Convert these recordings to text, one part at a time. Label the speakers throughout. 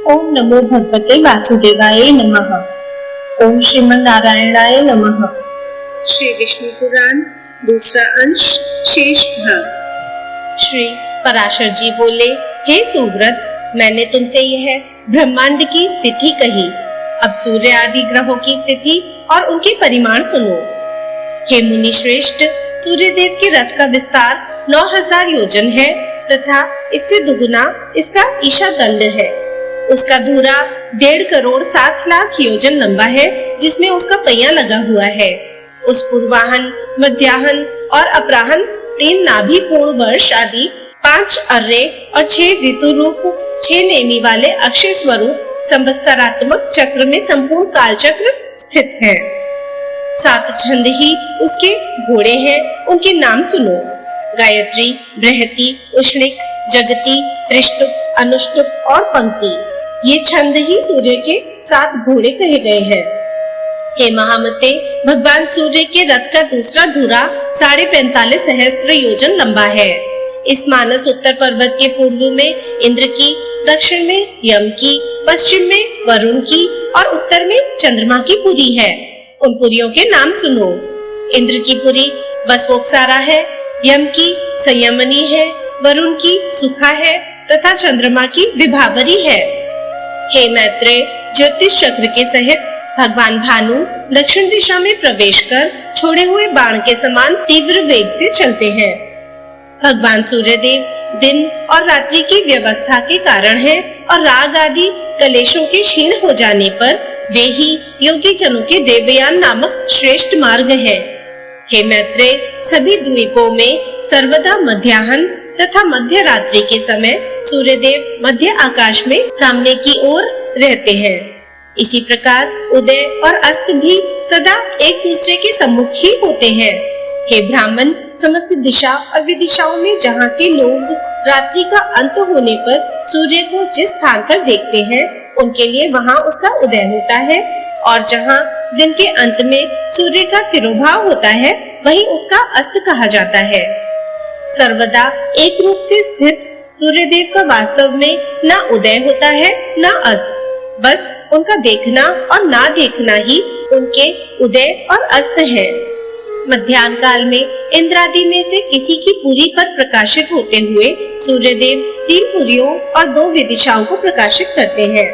Speaker 1: ओम नमो भगवते वासुदेवाय नमः। ओम श्रीमन्नारायणाय नमः।
Speaker 2: श्री विष्णु पुराण दूसरा अंश शेष भाग।
Speaker 3: श्री पराशर जी बोले, हे सुव्रत, मैंने तुमसे यह ब्रह्मांड की स्थिति कही। अब सूर्य आदि ग्रहों की स्थिति और उनके परिमाण सुनो। हे मुनि श्रेष्ठ, सूर्य देव के रथ का विस्तार 9000 योजन है तथा इससे दुगुना इसका ईशा दंड है। उसका धुरा 1.5 करोड़ 7 लाख योजन लंबा है, जिसमें उसका पहिया लगा हुआ है। उस पूर्वाहन, मध्याहन और अपराहन 3 नाभि पूर्ण वर्ष आदि 5 अर्रे और 6 ऋतु रूप 6 नेमी वाले अक्षय स्वरूप संवत्सरात्मक चक्र में संपूर्ण काल चक्र स्थित है। 7 छंद ही उसके घोड़े हैं, उनके नाम सुनो। गायत्री, बृहति, उष्णिक, जगति, त्रिष्टुप, अनुष्टुप और पंक्ति, ये छंद ही सूर्य के 7 घोड़े कहे गए हैं। हे महामते, भगवान सूर्य के रथ का दूसरा धुरा 45.5 सहस्त्र योजन लंबा है। इस मानस उत्तर पर्वत के पूर्व में इंद्र की, दक्षिण में यम की, पश्चिम में वरुण की और उत्तर में चंद्रमा की पुरी है। उन पुरियों के नाम सुनो। इंद्र की पुरी वसवोक्सारा है, यम की संयमनी है, वरुण की सुखा है तथा चंद्रमा की विभावरी है। हे मैत्रेय, ज्योतिष चक्र के सहित भगवान भानु दक्षिण दिशा में प्रवेश कर छोड़े हुए बाण के समान तीव्र वेग से चलते हैं। भगवान सूर्य देव दिन और रात्रि की व्यवस्था के कारण है और राग आदि कलेशों के क्षीण हो जाने पर वे ही योगी जनों के देवयान नामक श्रेष्ठ मार्ग है। हे मैत्रेय, सभी द्वीपों में सर्वदा मध्याह्न तथा मध्य रात्रि के समय सूर्य देव मध्य आकाश में सामने की ओर रहते हैं। इसी प्रकार उदय और अस्त भी सदा एक दूसरे के सम्मुख ही होते हैं। हे ब्राह्मण, समस्त दिशा और विदिशाओं में जहाँ के लोग रात्रि का अंत होने पर सूर्य को जिस स्थान पर देखते हैं, उनके लिए वहाँ उसका उदय होता है, और जहाँ दिन के अंत में सूर्य का तिरोभाव होता है, वहीं उसका अस्त कहा जाता है। सर्वदा एक रूप से स्थित सूर्य देव का वास्तव में न उदय होता है न अस्त, बस उनका देखना और ना देखना ही उनके उदय और अस्त है। मध्याह्न काल में इंद्रादि में से किसी की पुरी पर प्रकाशित होते हुए सूर्य देव 3 पुरियों और 2 विदिशाओं को प्रकाशित करते हैं।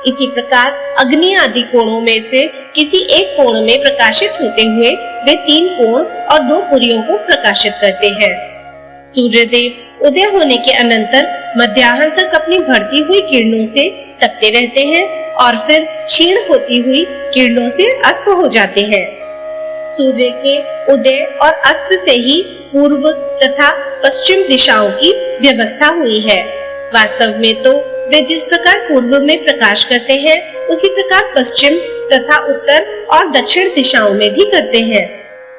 Speaker 3: इसी प्रकार अग्नि आदि कोणों में से किसी एक कोण में प्रकाशित होते हुए वे 3 कोण और 2 पुरियों को प्रकाशित करते हैं। सूर्य देव उदय होने के अनंतर मध्याह्न तक अपनी बढ़ती हुई किरणों से तपते रहते हैं और फिर क्षीण होती हुई किरणों से अस्त हो जाते हैं। सूर्य के उदय और अस्त से ही पूर्व तथा पश्चिम दिशाओं की व्यवस्था हुई है। वास्तव में तो वे जिस प्रकार पूर्व में प्रकाश करते हैं, उसी प्रकार पश्चिम तथा उत्तर और दक्षिण दिशाओं में भी करते हैं।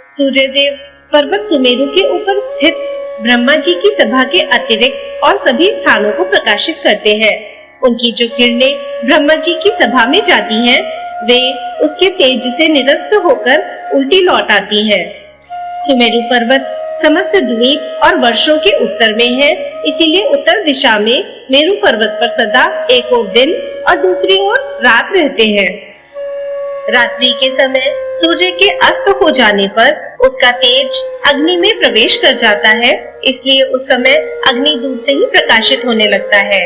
Speaker 3: सूर्य देव पर्वत सुमेरु के ऊपर स्थित ब्रह्मा जी की सभा के अतिरिक्त और सभी स्थानों को प्रकाशित करते हैं। उनकी जो किरणें ब्रह्मा जी की सभा में जाती हैं, वे उसके तेज से निरस्त होकर उल्टी लौट आती हैं। सुमेरु पर्वत समस्त द्वीप और वर्षों के उत्तर में है, इसीलिए उत्तर दिशा में मेरु पर्वत पर सदा एक ओर दिन और दूसरी ओर रात रहते हैं। रात्रि के समय सूर्य के अस्त हो जाने पर उसका तेज अग्नि में प्रवेश कर जाता है, इसलिए उस समय अग्नि दूर से ही प्रकाशित होने लगता है।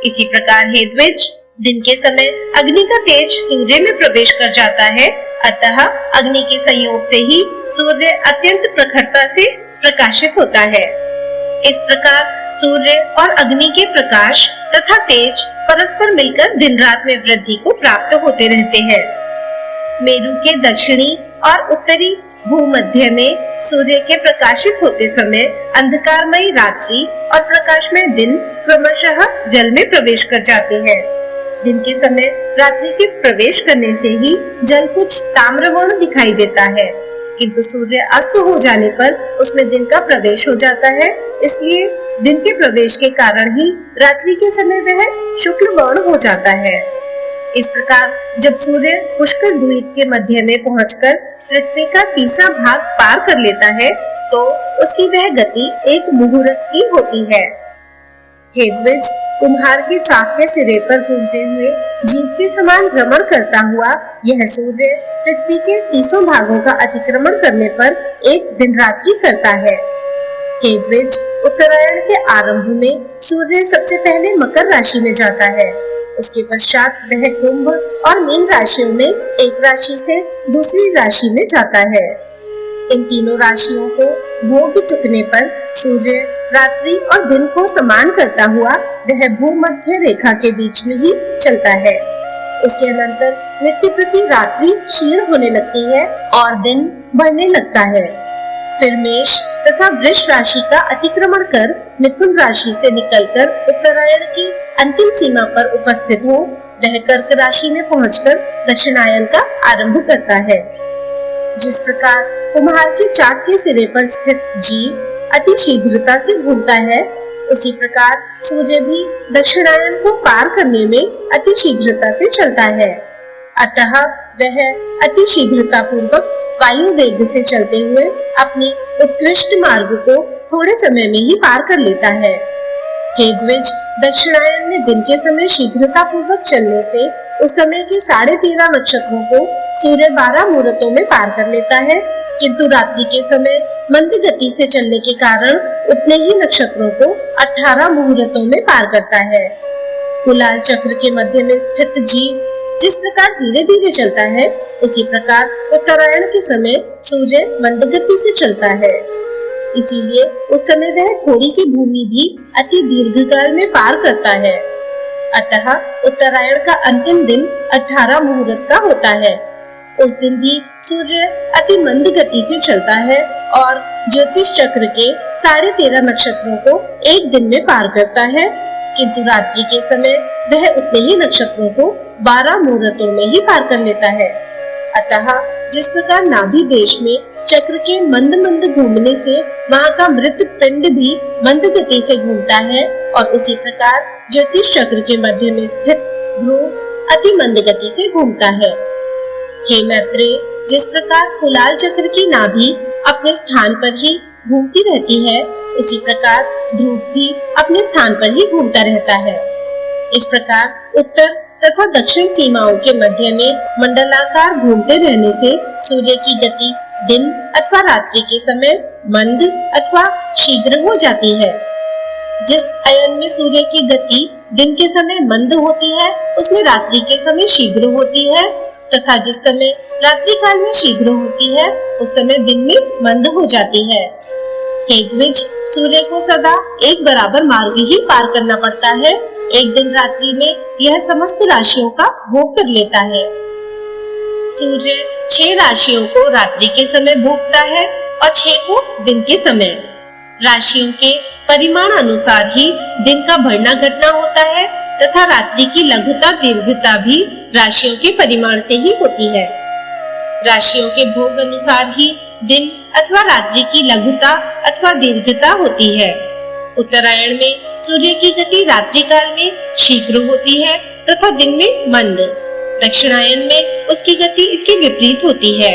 Speaker 3: इसी प्रकार हे द्विज, दिन के समय अग्नि का तेज सूर्य में प्रवेश कर जाता है, अतः अग्नि के संयोग से ही सूर्य अत्यंत प्रखरता से प्रकाशित होता है। इस प्रकार सूर्य और अग्नि के प्रकाश तथा तेज परस्पर मिलकर दिन रात में वृद्धि को प्राप्त होते रहते हैं। मेरु के दक्षिणी और उत्तरी भूमध्य में सूर्य के प्रकाशित होते समय अंधकारमयी रात्रि और प्रकाशमय दिन क्रमशः जल में प्रवेश कर जाते हैं। दिन के समय रात्रि के प्रवेश करने से ही जल कुछ ताम्रवर्ण दिखाई देता है, किंतु सूर्य अस्त हो जाने पर उसमें दिन का प्रवेश हो जाता है, इसलिए दिन के प्रवेश के कारण ही रात्रि के समय वह शुक्ल वर्ण हो जाता है। इस प्रकार जब सूर्य पुष्कर द्वीप के मध्य में पहुंचकर पृथ्वी का तीसरा भाग पार कर लेता है, तो उसकी वह गति एक मुहूर्त की होती है।
Speaker 2: हे द्विज, कुम्हार के चाक के सिरे पर घूमते हुए जीव के समान भ्रमण करता हुआ यह सूर्य पृथ्वी के 30 भागों का अतिक्रमण करने पर एक दिन रात्रि करता है। हे द्विज, उत्तरायण के आरंभ में सूर्य सबसे पहले मकर राशि में जाता है। उसके पश्चात वह कुंभ और मीन राशियों में एक राशि से दूसरी राशि में जाता है। इन तीनों राशियों को भोग चुकने पर सूर्य रात्रि और दिन को समान करता हुआ वह भूमध्य रेखा के बीच में ही चलता है। उसके अनंतर नित्य प्रति रात्रि क्षीण होने लगती है और दिन बढ़ने लगता है। फिर मेष तथा वृष राशि का अतिक्रमण कर मिथुन राशि से निकलकर उत्तरायण की अंतिम सीमा पर उपस्थित हो वह कर्क राशि में पहुंचकर दक्षिणायन का आरंभ करता है। जिस प्रकार कुम्हार के चाक के सिरे पर स्थित जीव अति शीघ्रता से घूमता है, उसी प्रकार सूर्य भी दक्षिणायन को पार करने में अति शीघ्रता से चलता है। अतः वह अति शीघ्रता पूर्वक वायु वेग से चलते हुए अपने उत्कृष्ट मार्ग को थोड़े समय में ही पार कर लेता है। हे द्विज, दक्षिणायन में दिन के समय शीघ्रता पूर्वक चलने से उस समय के 13.5 नक्षत्रों को सूर्य 12 मुहूर्तों में पार कर लेता है, किंतु रात्रि के समय मंद गति से चलने के कारण उतने ही नक्षत्रों को 18 मुहूर्तों में पार करता है। कुलाल चक्र के मध्य में स्थित जीव जिस प्रकार धीरे धीरे चलता है, उसी प्रकार उत्तरायण के समय सूर्य मंद गति से चलता है। इसीलिए उस समय वह थोड़ी सी भूमि भी अति दीर्घकाल में पार करता है। अतः उत्तरायण का अंतिम दिन 18 मुहूर्त का होता है। उस दिन भी सूर्य अति मंद गति से चलता है और ज्योतिष चक्र के 13.5 नक्षत्रों को एक दिन में पार करता है, किंतु रात्रि के समय वह उतने ही नक्षत्रों को 12 मुहूर्तों में ही पार कर लेता है। अतः जिस प्रकार नाभि देश में चक्र के मंद मंद घूमने से वहाँ का मृत पिंड भी मंद गति से घूमता है, और उसी प्रकार ज्योतिष चक्र के मध्य में स्थित ध्रुव अति मंद गति से घूमता है। हे मैत्रेय, जिस प्रकार कुलाल चक्र की नाभि अपने स्थान पर ही घूमती रहती है, उसी प्रकार ध्रुव भी अपने स्थान पर ही घूमता रहता है। इस प्रकार उत्तर तथा दक्षिण सीमाओं के मध्य में मंडलाकार घूमते रहने से सूर्य की गति दिन अथवा रात्रि के समय मंद अथवा शीघ्र हो जाती है। जिस अयन में सूर्य की गति दिन के समय मंद होती है, उसमें रात्रि के समय शीघ्र होती है, तथा जिस समय रात्रि काल में शीघ्र होती है, उस समय दिन में मंद हो जाती है। हे द्विज, सूर्य को सदा एक बराबर मार्ग ही पार करना पड़ता है। एक दिन रात्रि में यह समस्त राशियों का भोग कर लेता है। सूर्य 6 राशियों को रात्रि के समय भोगता है और 6 को दिन के समय। राशियों के परिमाण अनुसार ही दिन का बढ़ना घटना होता है, तथा रात्रि की लघुता दीर्घता भी राशियों के परिमाण से ही होती है। राशियों के भोग अनुसार ही दिन अथवा रात्रि की लघुता अथवा दीर्घता होती है। उत्तरायण में सूर्य की गति रात्रि काल में शीघ्र होती है तथा दिन में मंद। दक्षिणायन में उसकी गति इसके विपरीत होती है।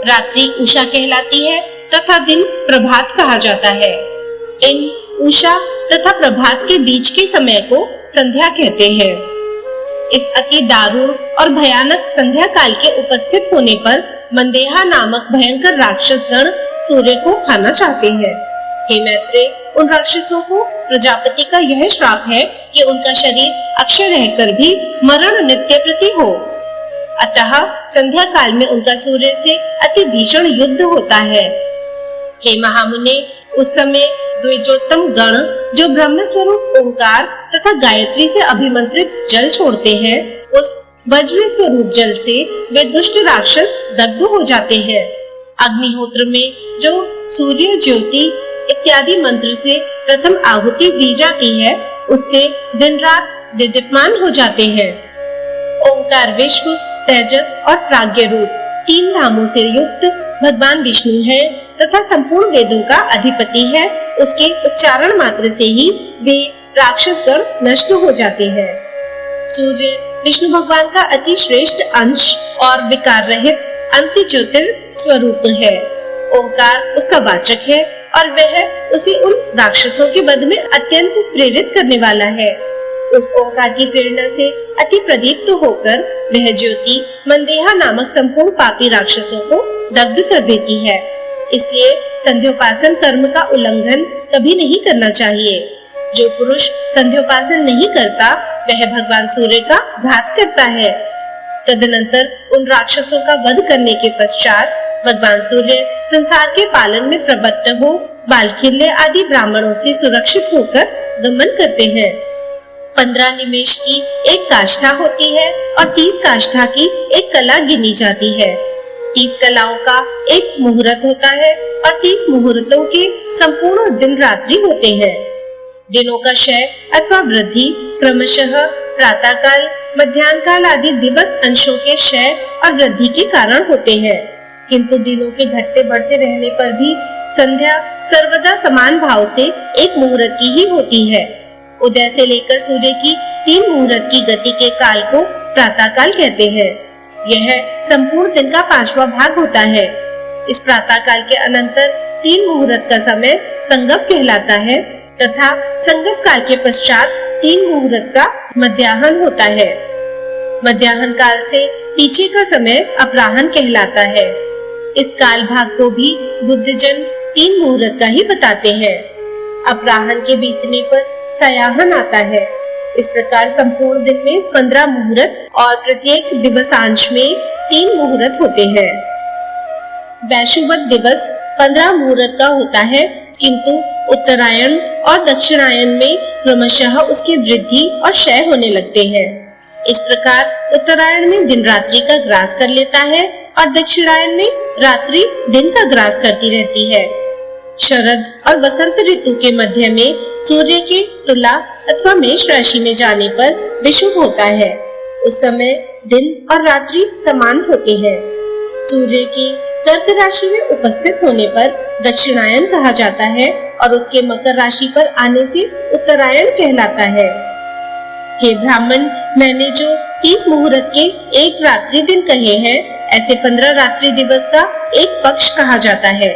Speaker 2: रात्रि उषा कहलाती है तथा दिन प्रभात कहा जाता है। इन उषा तथा प्रभात के बीच के समय को संध्या कहते हैं। इस अति दारुण और भयानक संध्या काल के उपस्थित होने पर मंदेहा नामक भयंकर राक्षस गण सूर्य को खाना चाहते हैं। हे मैत्रेय, उन राक्षसों को प्रजापति का यह श्राप है कि उनका शरीर अक्षय रहकर भी मरण नित्य प्रति हो। अतः संध्या काल में उनका सूर्य से अति भीषण युद्ध होता है। हे महामुने, उस समय द्विजोत्तम गण जो ब्रह्म स्वरूप ओंकार तथा गायत्री से अभिमंत्रित जल छोड़ते हैं, उस वज्र स्वरूप जल से वे दुष्ट राक्षस दग्ध हो जाते हैं। अग्निहोत्र में जो सूर्य ज्योति इत्यादि मंत्र से प्रथम आहुति दी जाती है, उससे दिन रात दीप्यमान हो जाते हैं। ओंकार विश्व, तेजस और प्राज्ञ रूप 3 धामों से युक्त भगवान विष्णु है तथा संपूर्ण वेदों का अधिपति है। उसके उच्चारण मात्र से ही वे राक्षस गण नष्ट हो जाते हैं। सूर्य विष्णु भगवान का अति श्रेष्ठ अंश और विकार रहित अंत्य ज्योतिर स्वरूप है। ओंकार उसका वाचक है
Speaker 3: और वह उसे उन राक्षसों के वध में अत्यंत प्रेरित करने वाला है। उस ओंकार की प्रेरणा से अति प्रदीप्त होकर वह ज्योति मंदेहा नामक संपूर्ण पापी राक्षसों को दग्ध कर देती है। इसलिए संध्योपासन कर्म का उल्लंघन कभी नहीं करना चाहिए। जो पुरुष संध्योपासन नहीं करता वह भगवान सूर्य का घात करता है। तदनंतर उन राक्षसों का वध करने के पश्चात भगवान सूर्य संसार के पालन में प्रवृत्त हो बालखिल्य आदि ब्राह्मणों से सुरक्षित होकर गमन करते हैं। 15 निमेष की एक काष्ठा होती है और 30 काष्ठा की एक कला गिनी जाती है। 30 कलाओं का एक मुहूर्त होता है और 30 मुहूर्तों के संपूर्ण दिन रात्रि होते हैं। दिनों का क्षय अथवा वृद्धि क्रमशः प्रातः काल, मध्याह्न काल आदि दिवस अंशों के क्षय और वृद्धि के कारण होते हैं, किंतु दिनों के घटते बढ़ते रहने पर भी संध्या सर्वदा समान भाव से एक मुहूर्त की ही होती है। उदय से लेकर सूर्य की 3 मुहूर्त की गति के काल को प्रातः काल कहते हैं। यह संपूर्ण दिन का 5वां भाग होता है। इस प्रातः काल के अनंतर 3 मुहूर्त का समय संगम कहलाता है तथा संगम काल के पश्चात 3 मुहूर्त का मध्याह्न होता है। मध्याह्न काल से पीछे का समय अपराह्न कहलाता है। इस काल भाग को भी बुद्धजन 3 मुहूर्त का ही बताते हैं। अपराह्न के बीतने पर सायाह्न आता है। इस प्रकार संपूर्ण दिन में 15 मुहूर्त और प्रत्येक दिवसांश में 3 मुहूर्त होते हैं। वैशुवत दिवस 15 मुहूर्त का होता है, किंतु उत्तरायण और दक्षिणायन में क्रमशः उसकी वृद्धि और क्षय होने लगते हैं। इस प्रकार उत्तरायण में दिन रात्रि का ग्रास कर लेता है और दक्षिणायन में रात्रि दिन का ग्रास करती रहती है। शरद और वसंत ऋतु के मध्य में सूर्य के तुला अथवा मेष राशि में जाने पर विषुव होता है। उस समय दिन और रात्रि समान होते हैं। सूर्य की कर्क राशि में उपस्थित होने पर दक्षिणायन कहा जाता है और उसके मकर राशि पर आने से उत्तरायण कहलाता है। हे ब्राह्मण, मैंने जो 30 मुहूर्त के एक रात्रि दिन कहे हैं, ऐसे 15 रात्रि दिवस का एक पक्ष कहा जाता है।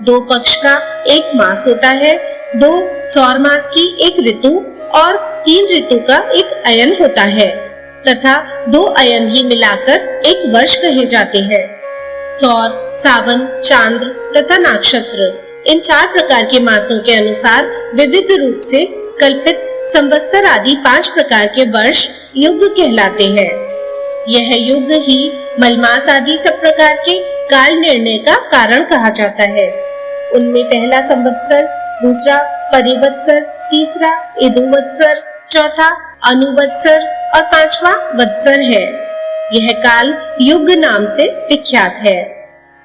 Speaker 3: 2 पक्ष का एक मास होता है, 2 सौर मास की एक ऋतु और 3 ऋतु का एक अयन होता है तथा 2 अयन ही मिलाकर एक वर्ष कहे जाते हैं। सौर, सावन, चांद्र तथा नक्षत्र इन 4 प्रकार के मासों के अनुसार विविध रूप से कल्पित संवत्सर आदि 5 प्रकार के वर्ष युग कहलाते हैं। यह युग ही मलमास आदि सब प्रकार के काल निर्णय का कारण कहा जाता है। उनमें पहला संवत्सर, दूसरा परिवत्सर, तीसरा इदुवत्सर, चौथा अनुवत्सर और 5वां वत्सर है। यह काल युग नाम से विख्यात है।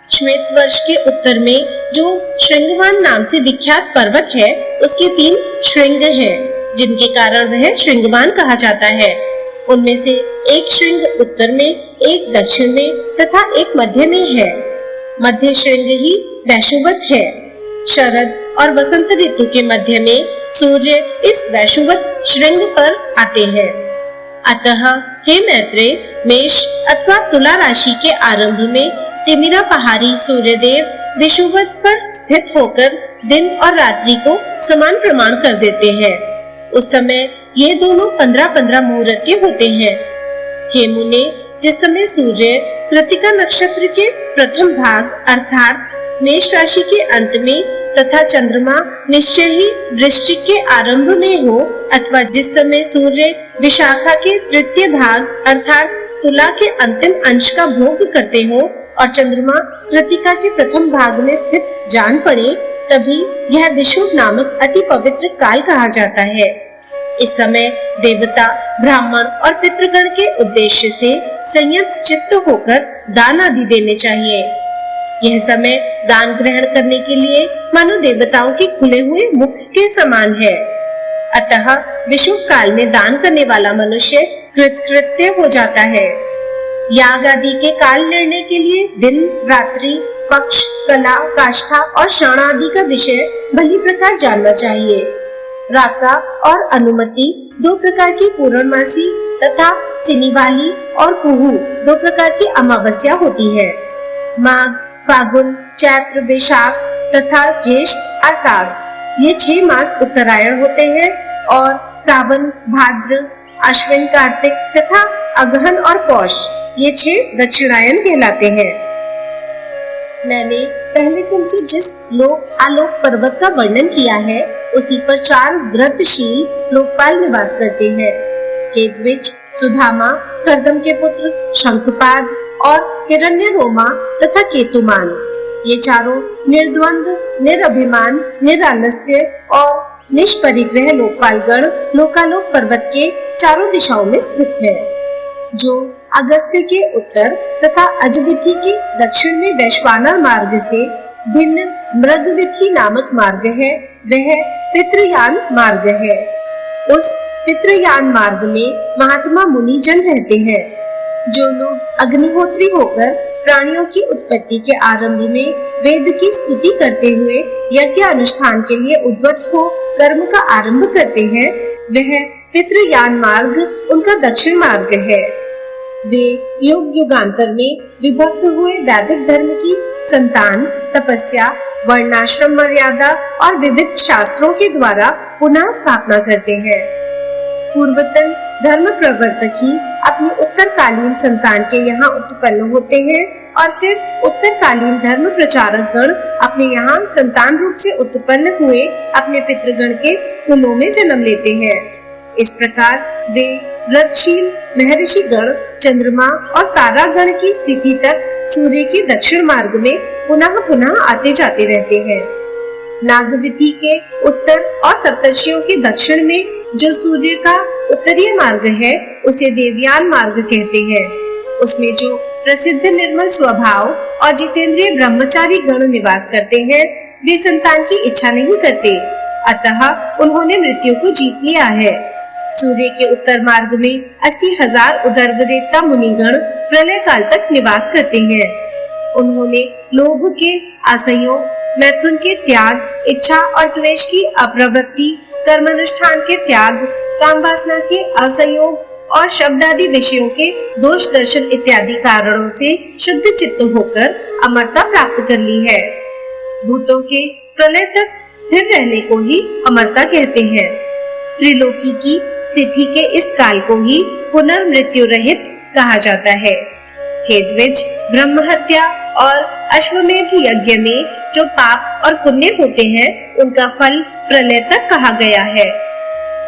Speaker 3: श्वेत वर्ष के उत्तर में जो श्रृंगवान नाम से विख्यात पर्वत है, उसके 3 श्रृंग हैं, जिनके कारण वह श्रृंगवान कहा जाता है। उनमें से एक श्रृंग उत्तर में, एक दक्षिण में तथा एक मध्य में है। मध्य श्रृंग ही वैशुवत है। शरद और वसंत ऋतु के मध्य में सूर्य इस वैशुवत श्रृंग पर आते हैं। अतः हे मैत्रेय, मेष अथवा तुला राशि के आरंभ में तिमिरा पहाड़ी सूर्यदेव विषुवत पर स्थित होकर दिन और रात्रि को समान प्रमाण कर देते हैं। उस समय ये दोनों 15-15 मुहूर्त के होते हैं। हे मुने, जिस समय सूर्य कृत्तिका नक्षत्र के प्रथम भाग अर्थात मेष राशि के अंत में तथा चंद्रमा निश्चय ही वृश्चिक के आरंभ में हो, अथवा जिस समय सूर्य विशाखा के तृतीय भाग अर्थात तुला के अंतिम अंश का भोग करते हो और चंद्रमा कृत्तिका के प्रथम भाग में स्थित जान पड़े, तभी यह विषुव नामक अति पवित्र काल कहा जाता है। इस समय देवता, ब्राह्मण और पितृगण के उद्देश्य से संयत चित्त होकर दान आदि देने चाहिए। यह समय दान ग्रहण करने के लिए मानो देवताओं के खुले हुए मुख के समान है। अतः विषुव काल में दान करने वाला मनुष्य कृतकृत्य हो जाता है। याग आदि के काल निर्णय के लिए दिन, रात्रि, पक्ष, कला, काष्ठा और क्षण आदि का विषय भली प्रकार जानना चाहिए। राका और अनुमति 2 प्रकार की पूर्णमासी तथा सिनीवाली और पुहू 2 प्रकार की अमावस्या होती है। माघ, फागुन, चैत्र, वैशाख
Speaker 2: तथा ज्येष्ठ आषाढ़ ये 6 मास उत्तरायण होते हैं और सावन भाद्र अश्विन कार्तिक तथा अगहन और पौष ये 6 दक्षिणायन कहलाते हैं। मैंने पहले तुमसे जिस लोक आलोक पर्वत का वर्णन किया है उसी पर 4 व्रतशील लोकपाल निवास करते हैं। केतविज, सुधामा, कर्दम के पुत्र शंखपाद और हिरण्यरोमा तथा केतुमान ये चारों निर्द्वंद, निरभिमान, निरालस्य और निष्परिग्रह लोकपालगण लोकालोक पर्वत के चारों दिशाओं में स्थित है। जो अगस्त्य के उत्तर तथा अजविथि के दक्षिण में वैश्वानर मार्ग से भिन्न मृगविथि नामक मार्ग है, वह पितृयान मार्ग है। उस पितृयान मार्ग में महात्मा मुनि जन रहते हैं। जो लोग अग्निहोत्री होकर प्राणियों की उत्पत्ति के आरंभ में वेद की स्तुति करते हुए यज्ञ अनुष्ठान के लिए उद्यत हो कर्म का आरंभ करते हैं, वह पितृयान मार्ग उनका दक्षिण मार्ग है। वे युग युगांतर में विभक्त हुए वैदिक धर्म की संतान, तपस्या, वर्णाश्रम मर्यादा और विविध शास्त्रों के द्वारा पुनः स्थापना करते हैं। पूर्वतन धर्म प्रवर्तक ही अपनी उत्तरकालीन संतान के यहाँ उत्पन्न होते हैं और फिर उत्तरकालीन धर्म प्रचारक गण अपने यहाँ संतान रूप से उत्पन्न हुए अपने पितृगण के कुलों में जन्म लेते हैं। इस प्रकार वे व्रतशील महर्षि गण चंद्रमा और तारा गण की स्थिति तक सूर्य के दक्षिण मार्ग में पुनः पुनः आते जाते रहते हैं। नागविथि के उत्तर और सप्तर्षियों के दक्षिण में जो सूर्य का उत्तरीय मार्ग है उसे देवयान मार्ग कहते हैं। उसमें जो प्रसिद्ध निर्मल स्वभाव और जितेंद्रिय ब्रह्मचारी गण निवास करते हैं वे संतान की इच्छा नहीं करते, अतः उन्होंने मृत्यु को जीत लिया है। सूर्य के उत्तर मार्ग में 80,000 उदरवरेता मुनिगण प्रलय काल तक निवास करते हैं। उन्होंने लोभ के आशयों, मैथुन के त्याग, इच्छा और द्वेष की अप्रवृत्ति, कर्मानुष्ठान के त्याग, काम वासना के असंयोग और शब्द आदि विषयों के दोष दर्शन इत्यादि कारणों से शुद्ध चित्त होकर अमरता प्राप्त कर ली है। भूतों के प्रलय तक स्थिर रहने को ही अमरता कहते हैं। त्रिलोकी की स्थिति के इस काल को ही पुनर्मृत्यु रहित कहा जाता है। हे द्विज, ब्रह्म हत्या और अश्वमेध यज्ञ में जो पाप और पुण्य होते हैं उनका फल प्रलय तक कहा गया है।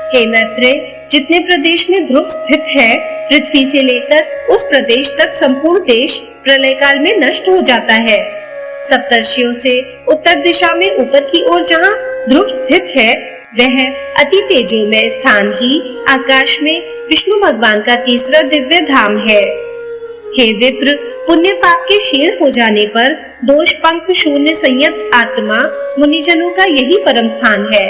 Speaker 2: हे मैत्रेय, जितने प्रदेश में ध्रुव स्थित है, पृथ्वी से लेकर उस प्रदेश तक संपूर्ण देश प्रलय काल में नष्ट हो जाता है। सप्तर्षियों से उत्तर दिशा में ऊपर की ओर जहाँ ध्रुव स्थित है वह अति तेजोमय स्थान ही आकाश में विष्णु भगवान का तीसरा दिव्य धाम है। हे विप्र, पुण्य पाप के क्षीण हो जाने पर दोष पंख शून्य संयत आत्मा मुनिजनों का यही परम स्थान है।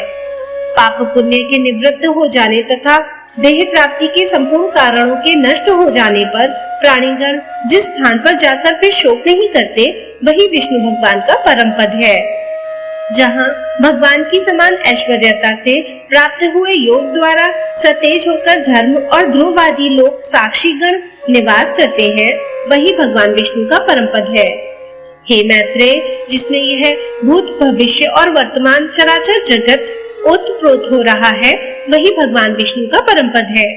Speaker 2: पाप पुण्य के निवृत्त हो जाने तथा देह प्राप्ति के संपूर्ण कारणों के नष्ट हो जाने पर प्राणीगण जिस स्थान पर जाकर फिर शोक नहीं करते वही विष्णु भगवान का परम पद है। जहाँ भगवान की समान ऐश्वर्यता से प्राप्त हुए योग द्वारा सतेज होकर धर्म और ध्रुव आदि लोग साक्षी गण निवास करते हैं, वही भगवान विष्णु का परम पद है। हे मैत्रेय, जिसमें यह भूत भविष्य और वर्तमान चराचर जगत ओतप्रोत हो रहा है वही भगवान विष्णु का परम पद है।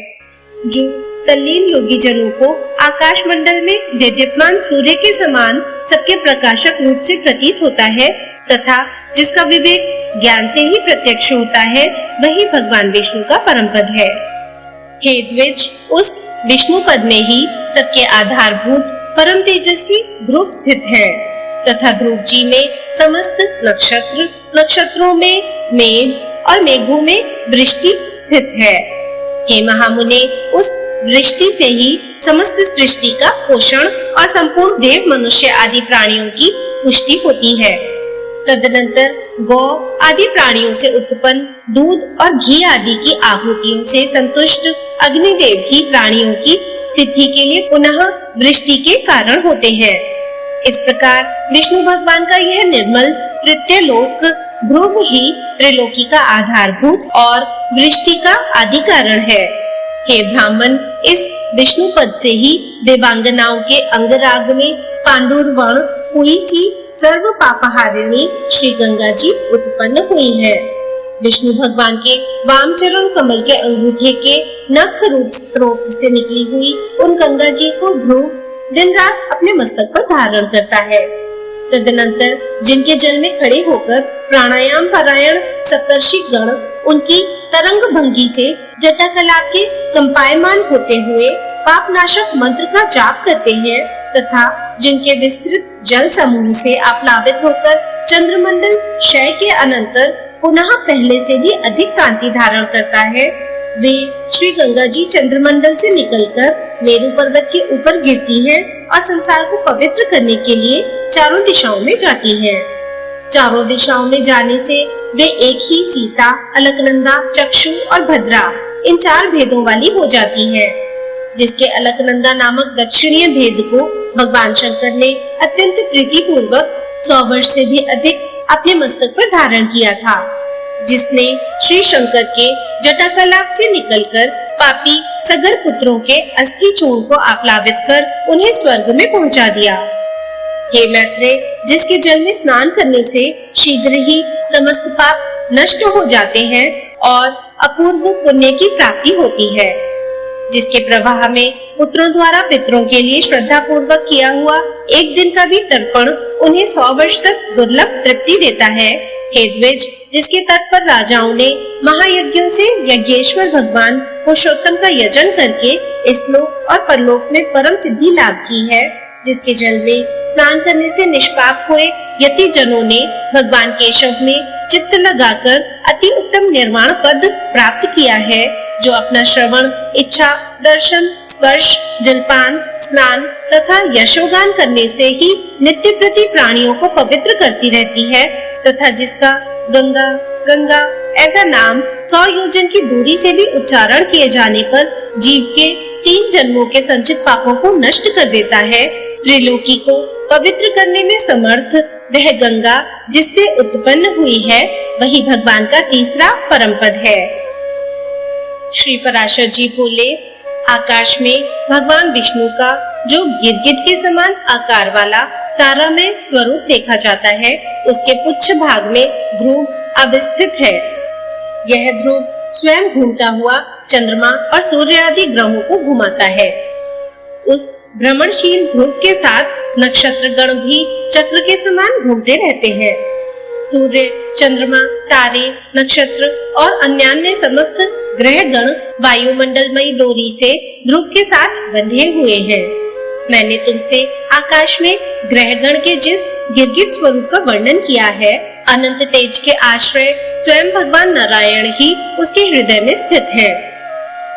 Speaker 2: जो तल्लीन योगी जनों को आकाश मंडल में देदीप्यमान सूर्य के समान सबके प्रकाशक रूप से प्रतीत होता है तथा जिसका विवेक ज्ञान से ही प्रत्यक्ष होता है वही भगवान विष्णु का परम पद है। हे द्विज, उस विष्णु पद में ही सबके आधारभूत परम तेजस्वी ध्रुव स्थित है तथा ध्रुव जी में समस्त नक्षत्र, नक्षत्रों में मेघ और मेघों में वृष्टि स्थित है। हे महामुने, उस वृष्टि से ही समस्त सृष्टि का पोषण और संपूर्ण देव मनुष्य आदि प्राणियों की पुष्टि होती है। तदनंतर गौ आदि प्राणियों से उत्पन्न दूध और घी आदि की आहुतियों से संतुष्ट अग्निदेव ही प्राणियों की स्थिति के लिए पुनः वृष्टि के कारण होते हैं। इस प्रकार विष्णु भगवान का यह निर्मल तृतीय लोक ध्रुव ही त्रिलोकी का आधारभूत और वृष्टि का आदि कारण है। हे ब्राह्मण, इस विष्णु पद से ही देवांगनाओं के अंगराग में पांडुरवर्ण
Speaker 3: हुई सी सर्व पापहारिणी श्री गंगा जी उत्पन्न हुई है। विष्णु भगवान के वाम चरण कमल के अंगूठे के नख रूप स्रोत से निकली हुई उन गंगा जी को ध्रुव दिन रात अपने मस्तक पर धारण करता है। तदनंतर जिनके जल में खड़े होकर प्राणायाम परायण सप्तर्षि गण उनकी तरंग भंगी से जटाकलाप के कंपायमान होते हुए पापनाशक मंत्र का जाप करते हैं तथा जिनके विस्तृत जल समूह से आप्लावित होकर चंद्रमंडल क्षय के अनंतर पुनः पहले से भी अधिक कांति धारण करता है, वे श्री गंगा जी चंद्रमंडल से निकलकर मेरु पर्वत के ऊपर गिरती हैं और संसार को पवित्र करने के लिए चारों दिशाओं में जाती हैं। चारों दिशाओं में जाने से वे एक ही सीता, अलकनंदा, चक्षु और भद्रा इन चार भेदों वाली हो जाती हैं। जिसके अलकनंदा नामक दक्षिणीय भेद को भगवान शंकर ने अत्यंत प्रीति पूर्वक 100 वर्ष से भी अधिक अपने मस्तक पर धारण किया था, जिसने श्री शंकर के जटाकलाप से निकलकर पापी सगर पुत्रों के अस्थि चूर्ण को आप्लावित कर उन्हें स्वर्ग में पहुंचा दिया। हे मैत्रेय, जिसके जल में स्नान करने से शीघ्र ही समस्त पाप नष्ट हो जाते हैं और अपूर्व पुण्य की प्राप्ति होती है, जिसके प्रवाह में पुत्रों द्वारा पितरों के लिए श्रद्धा पूर्वक किया हुआ एक दिन का भी तर्पण उन्हें 100 वर्ष तक दुर्लभ तृप्ति देता है। हे द्विज, जिसके तट पर राजाओं ने महायज्ञों से यज्ञेश्वर भगवान पुरुषोत्तम का यजन करके इस लोक और परलोक में परम सिद्धि लाभ की है, जिसके जल में स्नान करने से निष्पाप हुए यति जनों ने भगवान केशव में चित्त लगाकर अति उत्तम निर्वाण पद प्राप्त किया है, जो अपना श्रवण, इच्छा, दर्शन, स्पर्श, जलपान, स्नान तथा यशोगान करने से ही नित्य प्रति प्राणियों को पवित्र करती रहती है तथा जिसका गंगा गंगा ऐसा नाम 100 योजन की दूरी से भी उच्चारण किए जाने पर जीव के 3 जन्मों के संचित पापों को नष्ट कर देता है। त्रिलोकी को पवित्र करने में समर्थ वह गंगा जिससे उत्पन्न हुई है, वही भगवान का तीसरा परम पद है। श्री पराशर जी बोले, आकाश में भगवान विष्णु का जो गिरगिट के समान आकार वाला तारामय स्वरूप देखा जाता है, उसके पुच्छ भाग में ध्रुव अवस्थित है। यह ध्रुव स्वयं घूमता हुआ चंद्रमा और सूर्य आदि ग्रहों को घुमाता है। उस भ्रमणशील ध्रुव के साथ नक्षत्र गण भी चक्र के समान घूमते रहते हैं। सूर्य, चंद्रमा, तारे, नक्षत्र और अन्यान्य समस्त ग्रह गण वायुमंडलमयी डोरी से ध्रुव के साथ बंधे हुए हैं। मैंने तुमसे आकाश में ग्रहगण के जिस गिरगिट स्वरूप का वर्णन किया है, अनंत तेज के आश्रय स्वयं भगवान नारायण ही उसके हृदय में स्थित है।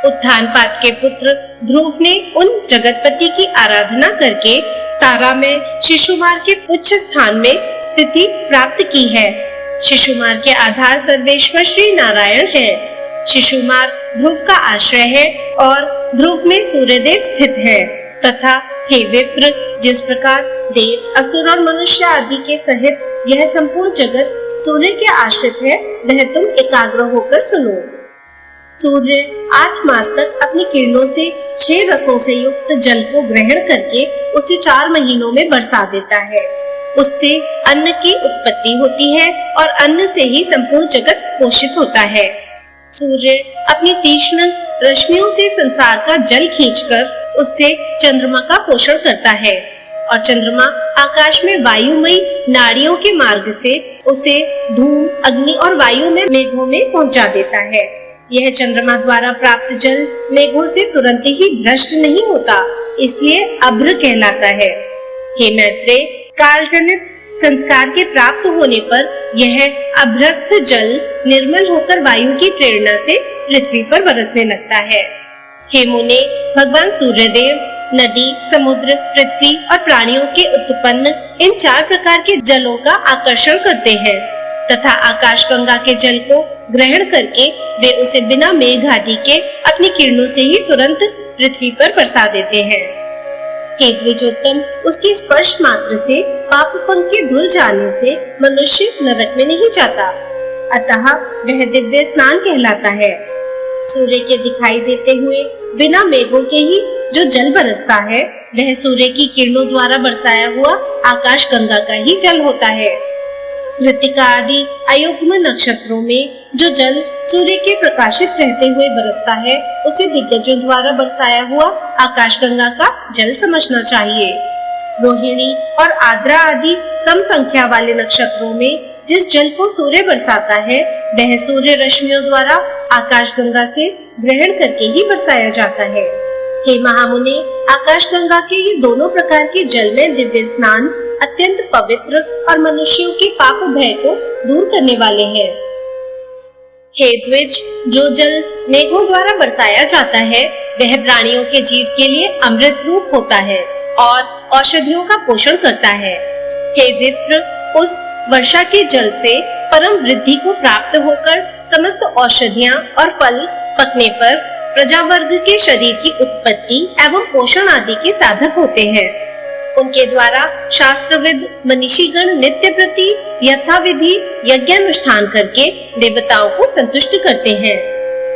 Speaker 3: उत्थानपाद के पुत्र ध्रुव ने उन जगतपति की आराधना करके तारा में शिशुमार के उच्च स्थान में स्थिति प्राप्त की है। शिशुमार के आधार सर्वेश्वर श्री नारायण है। शिशुमार ध्रुव का आश्रय है और ध्रुव में सूर्यदेव स्थित है तथा हे विप्र, जिस प्रकार देव, असुर और मनुष्य आदि के सहित यह संपूर्ण जगत सूर्य के आश्रित है, वह तुम एकाग्र होकर सुनो। सूर्य 8 मास तक अपनी किरणों से 6 रसों से युक्त जल को ग्रहण करके उसे 4 महीनों में बरसा देता है। उससे अन्न की उत्पत्ति होती है और अन्न से ही संपूर्ण जगत पोषित होता है। सूर्य अपनी तीक्ष्ण रश्मियों से संसार का जल खींचकर उससे चंद्रमा का पोषण करता है और चंद्रमा आकाश में वायुमयी नाड़ियों के मार्ग से उसे धूम, अग्नि और वायु में मेघों में पहुंचा देता है। यह चंद्रमा द्वारा प्राप्त जल मेघों से तुरंत ही भ्रष्ट नहीं होता, इसलिए अभ्र कहलाता है। हे मैत्रेय, कालजनित संस्कार के प्राप्त होने पर यह अभ्रस्थ जल निर्मल होकर वायु की प्रेरणा से पृथ्वी पर बरसने लगता है। हे मुने, भगवान सूर्यदेव नदी, समुद्र, पृथ्वी और प्राणियों के उत्पन्न इन 4 प्रकार के जलों का आकर्षण करते हैं तथा आकाश गंगा के जल को ग्रहण करके वे उसे बिना मेघ आदि के अपनी किरणों से ही तुरंत पृथ्वी पर बरसा देते हैं। हे द्विजोत्तम, उसके स्पर्श मात्र से पाप पंख के धुल जाने से मनुष्य नरक में नहीं जाता, अतः वह दिव्य स्नान कहलाता है। सूर्य के दिखाई देते हुए बिना मेघों के ही जो जल बरसता है वह सूर्य की किरणों द्वारा बरसाया हुआ आकाश गंगा का ही जल होता है। कृत्तिका आदि अयुग्म नक्षत्रों में जो जल सूर्य के प्रकाशित रहते हुए बरसता है उसे दिग्गजों द्वारा बरसाया हुआ आकाश गंगा का जल समझना चाहिए। रोहिणी और आद्रा आदि सम संख्या वाले नक्षत्रों में जिस जल को सूर्य बरसाता है वह सूर्य रश्मियों द्वारा आकाश गंगा से ग्रहण करके ही बरसाया जाता है। हे महामुने, आकाश गंगा के ये दोनों प्रकार के जल में दिव्य स्नान अत्यंत पवित्र और मनुष्यों के पाप भय को दूर करने वाले हैं। हे द्विज, जो जल मेघों द्वारा बरसाया जाता है वह प्राणियों के जीव के लिए अमृत रूप होता है और औषधियों का पोषण करता है। हे विप्र, उस वर्षा के जल से परम वृद्धि को प्राप्त होकर समस्त औषधियां और फल पकने पर प्रजा वर्ग के शरीर की उत्पत्ति एवं पोषण आदि के साधक होते हैं। उनके द्वारा शास्त्रविद मनीषीगण नित्य प्रति यथाविधि यज्ञानुष्ठान करके देवताओं को संतुष्ट करते हैं।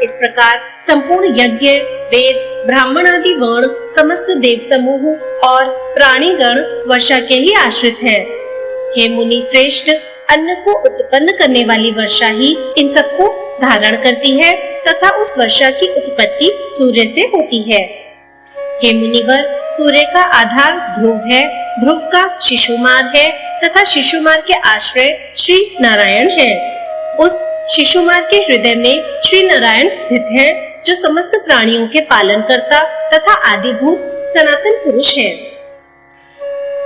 Speaker 3: इस प्रकार संपूर्ण यज्ञ, वेद, ब्राह्मण आदि वर्ण, समस्त देव समूह और प्राणीगण वर्षा के ही आश्रित हैं। हे मुनि श्रेष्ठ, अन्न को उत्पन्न करने वाली वर्षा ही इन सबको धारण करती है तथा उस वर्षा की उत्पत्ति सूर्य से होती है। हे मुनिवर, सूर्य का आधार ध्रुव है, ध्रुव का शिशुमार है तथा शिशुमार के आश्रय श्री नारायण है। उस शिशुमार के हृदय में श्री नारायण स्थित है जो समस्त प्राणियों के पालन करता तथा आदिभूत सनातन पुरुष है।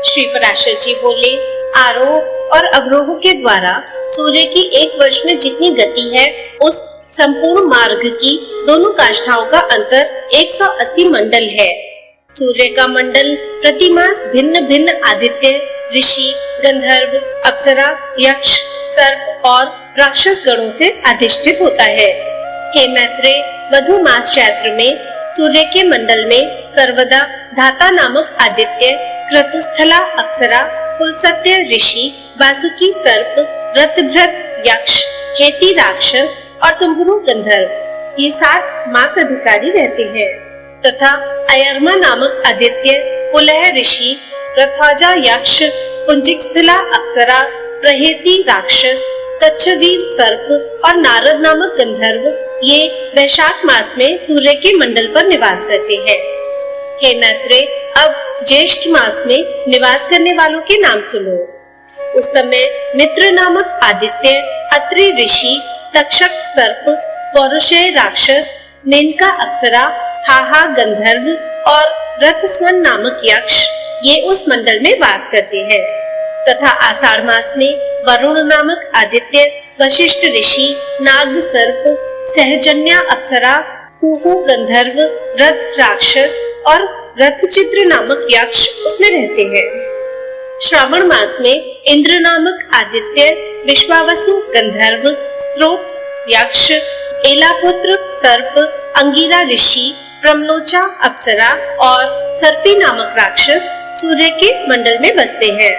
Speaker 3: श्री पराशर जी बोले, आरोह और अवरोह के द्वारा सूर्य की एक वर्ष में जितनी गति है उस संपूर्ण मार्ग की दोनों काष्ठाओं का अंतर 180 मंडल है। सूर्य का मंडल प्रतिमास भिन्न भिन्न आदित्य, ऋषि, गंधर्व, अप्सरा, यक्ष, सर्प और राक्षस गणों से अधिष्ठित होता है। हे मैत्रेय, मधु मास चैत्र में सूर्य के मंडल में सर्वदा धाता नामक आदित्य, क्रतुस्थला अप्सरा, कुलसत्य ऋषि, वासुकी सर्प, रथभृत यक्ष, हेती राक्षस और तुम्बुरु गंधर्व ये 7 मास अधिकारी रहते हैं तथा अयर्मा नामक आदित्य, पुलह ऋषि, रथौजा यक्ष, पुंजिकस्थला अप्सरा, प्रहेती राक्षस, कच्छवीर सर्प और नारद नामक गंधर्व ये वैशाख मास में सूर्य के मंडल पर निवास करते हैं। हे मैत्रेय, अब ज्येष्ठ मास में निवास करने वालों के नाम सुनो। उस समय मित्र नामक आदित्य, अत्रि ऋषि, तक्षक सर्प, पौरुषेय राक्षस, मेनका अप्सरा, हाहा गंधर्व और रथस्वन नामक यक्ष ये उस मंडल में वास करते हैं तथा आषाढ़ मास में वरुण नामक आदित्य, वशिष्ठ ऋषि, नाग सर्प, सहजन्या अप्सरा, कुहू गंधर्व, रथ राक्षस और रथचित्र नामक यक्ष उसमें रहते हैं। श्रावण मास में इंद्र नामक आदित्य, विश्वावसु गंधर्व, स्त्रोत यक्ष, एलापुत्र सर्प, अंगिरा ऋषि, प्रमलोचा अप्सरा और सर्पी नामक राक्षस सूर्य के मंडल में बसते हैं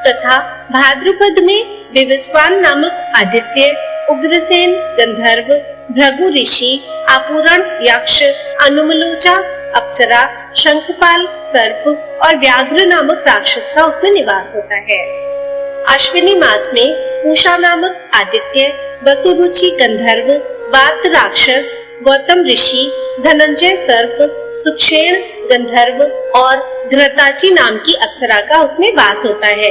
Speaker 3: तथा भाद्रपद में विवस्वान नामक आदित्य, उग्रसेन गंधर्व, भृगु ऋषि, आपूरण यक्ष, अनुमलोचा अप्सरा, शंखपाल सर्प और व्याघ्र नामक राक्षस का उसमें निवास होता है। अश्विनी मास में पूषा नामक आदित्य, वसुरुचि गंधर्व, वात राक्षस, गौतम ऋषि, धनंजय सर्प, सुक्षेण गंधर्व और घृताची नाम की अप्सरा का उसमें वास होता है।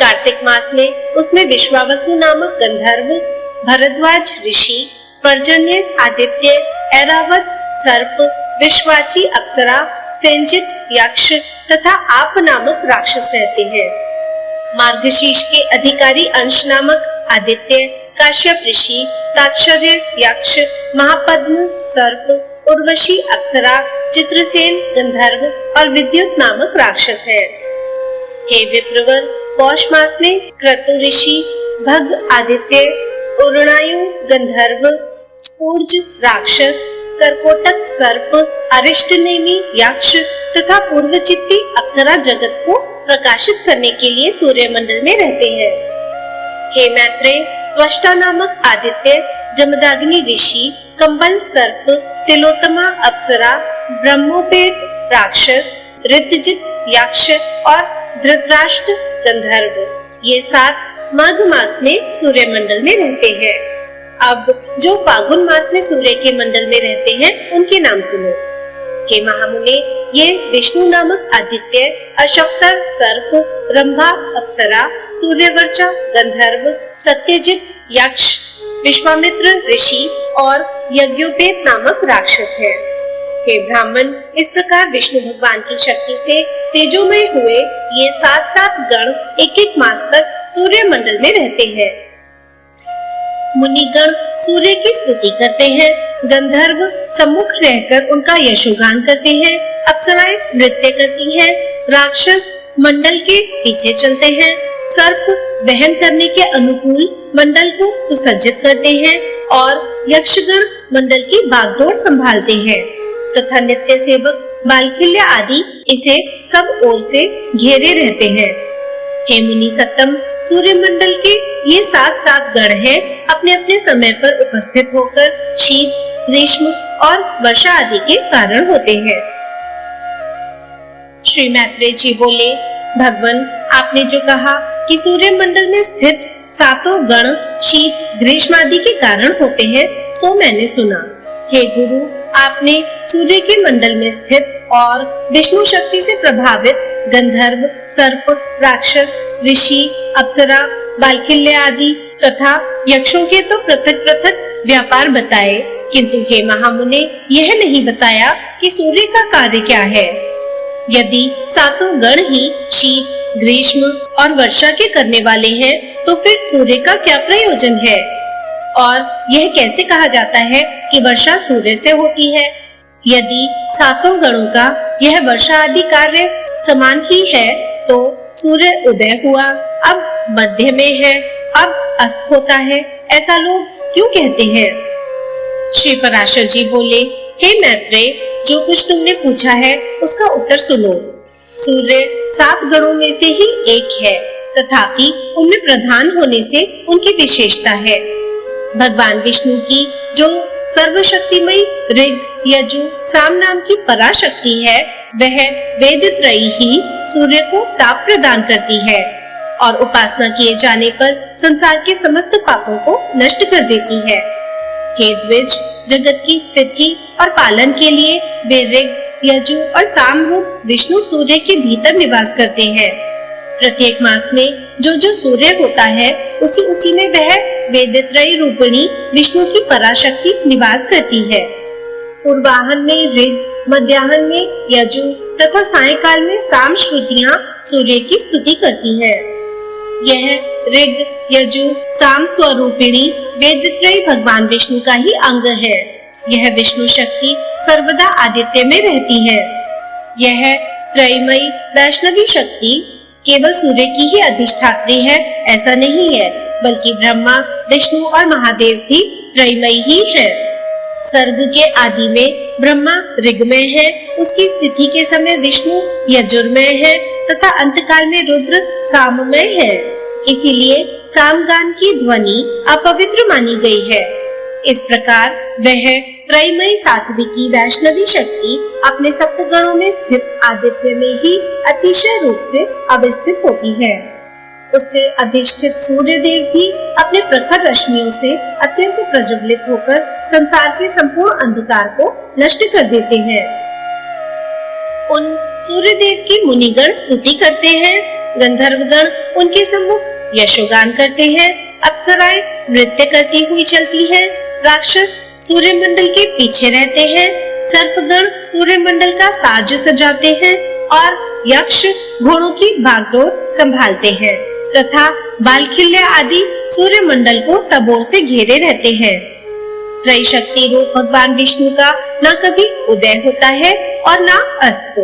Speaker 3: कार्तिक मास में उसमें विश्वावसु नामक गंधर्व, भरद्वाज ऋषि, पर्जन्य आदित्य, ऐरावत सर्प, विश्वाची अप्सरा, सेंजित यक्ष तथा आप नामक राक्षस रहते हैं। मार्गशीर्ष के अधिकारी अंश नामक आदित्य, काश्यप ऋषि, ताक्षर्य यक्ष, महापद्म सर्प, उर्वशी अप्सरा, चित्रसेन गंधर्व और विद्युत नामक राक्षस है। हे विप्रवर, पौष मास में क्रतु ऋषि, भग आदित्य, उर्णायु गंधर्व, स्फूर्ज राक्षस, कर्कोटक सर्प, अरिष्टनेमी यक्ष तथा पूर्वचित्ती अप्सरा जगत को प्रकाशित करने के लिए सूर्य मंडल में रहते हैं। हे मैत्रेय, त्वष्टा नामक आदित्य, जमदाग्नि ऋषि, कंबल सर्प, तिलोत्तमा अप्सरा, ब्रह्मोपेत राक्षस, ऋतजित यक्ष और धृतराष्ट्र गंधर्व, ये 7 माघ मास में सूर्य मंडल में रहते हैं। अब जो फागुन मास में सूर्य के मंडल में रहते हैं उनके नाम सुनो। हे महामुने, ये विष्णु नामक आदित्य, अशक्तर सर्प, रंभा अप्सरा, सूर्यवर्चा गंधर्व, सत्यजित यक्ष, विश्वामित्र ऋषि और यज्ञोपेत नामक राक्षस है। हे ब्राह्मण, इस प्रकार विष्णु भगवान की शक्ति से तेजोमय हुए ये 7 गण एक मास तक सूर्य मंडल में रहते हैं। मुनिगण सूर्य की स्तुति करते हैं, गंधर्व सम्मुख रहकर उनका यशोगान करते हैं, अप्सराएं नृत्य करती हैं, राक्षस मंडल के पीछे चलते हैं, सर्प वहन करने के अनुकूल मंडल को सुसज्जित करते हैं और यक्षगण मंडल की बागडोर संभालते हैं तथा नित्य सेवक बालखिल्य आदि इसे सब ओर से घेरे रहते हैं। हे मुनि सत्तम, सूर्य मंडल के ये 7 गण हैं, अपने अपने समय पर उपस्थित होकर शीत, ग्रीष्म और वर्षा आदि के कारण होते हैं। श्री मैत्रेय जी बोले, भगवान, आपने जो कहा कि सूर्य मंडल में स्थित 7 गण शीत, ग्रीष्म आदि के कारण होते हैं, सो मैंने सुना। हे गुरु, आपने सूर्य के मंडल में स्थित और विष्णु शक्ति से प्रभावित गंधर्व, सर्प, राक्षस, ऋषि, अप्सरा, बालखिल्य आदि तथा यक्षों के तो पृथक पृथक व्यापार बताए, किंतु हे महामुने, यह नहीं बताया कि सूर्य का कार्य क्या है। यदि 7 गण ही शीत, ग्रीष्म और वर्षा के करने वाले हैं, तो फिर सूर्य का क्या प्रयोजन है? और यह कैसे कहा जाता है कि वर्षा सूर्य से होती है? यदि 7 गणों का यह वर्षा आदि कार्य समान ही है, तो सूर्य उदय हुआ, अब मध्य में है, अब अस्त होता है, ऐसा लोग क्यों कहते हैं? श्री पराशर जी बोले, हे मैत्रेय, जो कुछ तुमने पूछा है उसका उत्तर सुनो। सूर्य 7 गणों में से ही एक है, तथापि उनमें प्रधान होने से उनकी विशेषता है। भगवान विष्णु की जो सर्वशक्तिमयी ऋग, यजु, साम नाम की पराशक्ति है, वह वेदत्रयी ही सूर्य को ताप प्रदान करती है और उपासना किए जाने पर संसार के समस्त पापों को नष्ट कर देती है। हे द्विज, जगत की स्थिति और पालन के लिए वे ऋग, यजु और साम रूप विष्णु सूर्य के भीतर निवास करते हैं। प्रत्येक मास में जो सूर्य होता है, उसी में वह वेदत्रयी रूपिणी विष्णु की पराशक्ति निवास करती है। पूर्वाहन में ऋग, मध्याह्न में यजु तथा सायंकाल में साम श्रुतियां सूर्य की स्तुति करती हैं। यह ऋग, यजु, साम स्वरूपिणी वेदत्रयी भगवान विष्णु का ही अंग है। यह विष्णु शक्ति सर्वदा आदित्य में रहती है। यह त्रयमयी वैष्णवी शक्ति केवल सूर्य की ही अधिष्ठात्री है, ऐसा नहीं है, बल्कि ब्रह्मा, विष्णु और महादेव भी त्रयमयी ही है। सर्ग के आदि में ब्रह्मा ऋग्मय है, उसकी स्थिति के समय विष्णु यजुर्मय है तथा अंतकाल में रुद्र साममय है। इसीलिए सामगान की ध्वनि अपवित्र मानी गई है। इस प्रकार वह त्रयमयी सात्विकी वैष्णवी शक्ति अपने सप्तगणों में स्थित आदित्य में ही अतिशय रूप से अवस्थित होती है। उससे अधिष्ठित सूर्य देव भी अपने प्रखर रश्मियों से अत्यंत प्रज्वलित होकर संसार के संपूर्ण अंधकार को नष्ट कर देते हैं। उन सूर्य देव की मुनिगण स्तुति करते हैं, गंधर्वगण उनके सम्मुख यशोगान करते हैं, अप्सराएं नृत्य करती हुई चलती हैं, राक्षस सूर्य मंडल के पीछे रहते हैं, सर्पगण सूर्य मंडल का साज सजाते हैं और यक्ष घोड़ों की बागडोर संभालते हैं तथा बालखिल्य आदि सूर्य मंडल को सब ओर से घेरे रहते हैं। त्रय शक्ति रूप भगवान विष्णु का न कभी उदय होता है और न अस्त,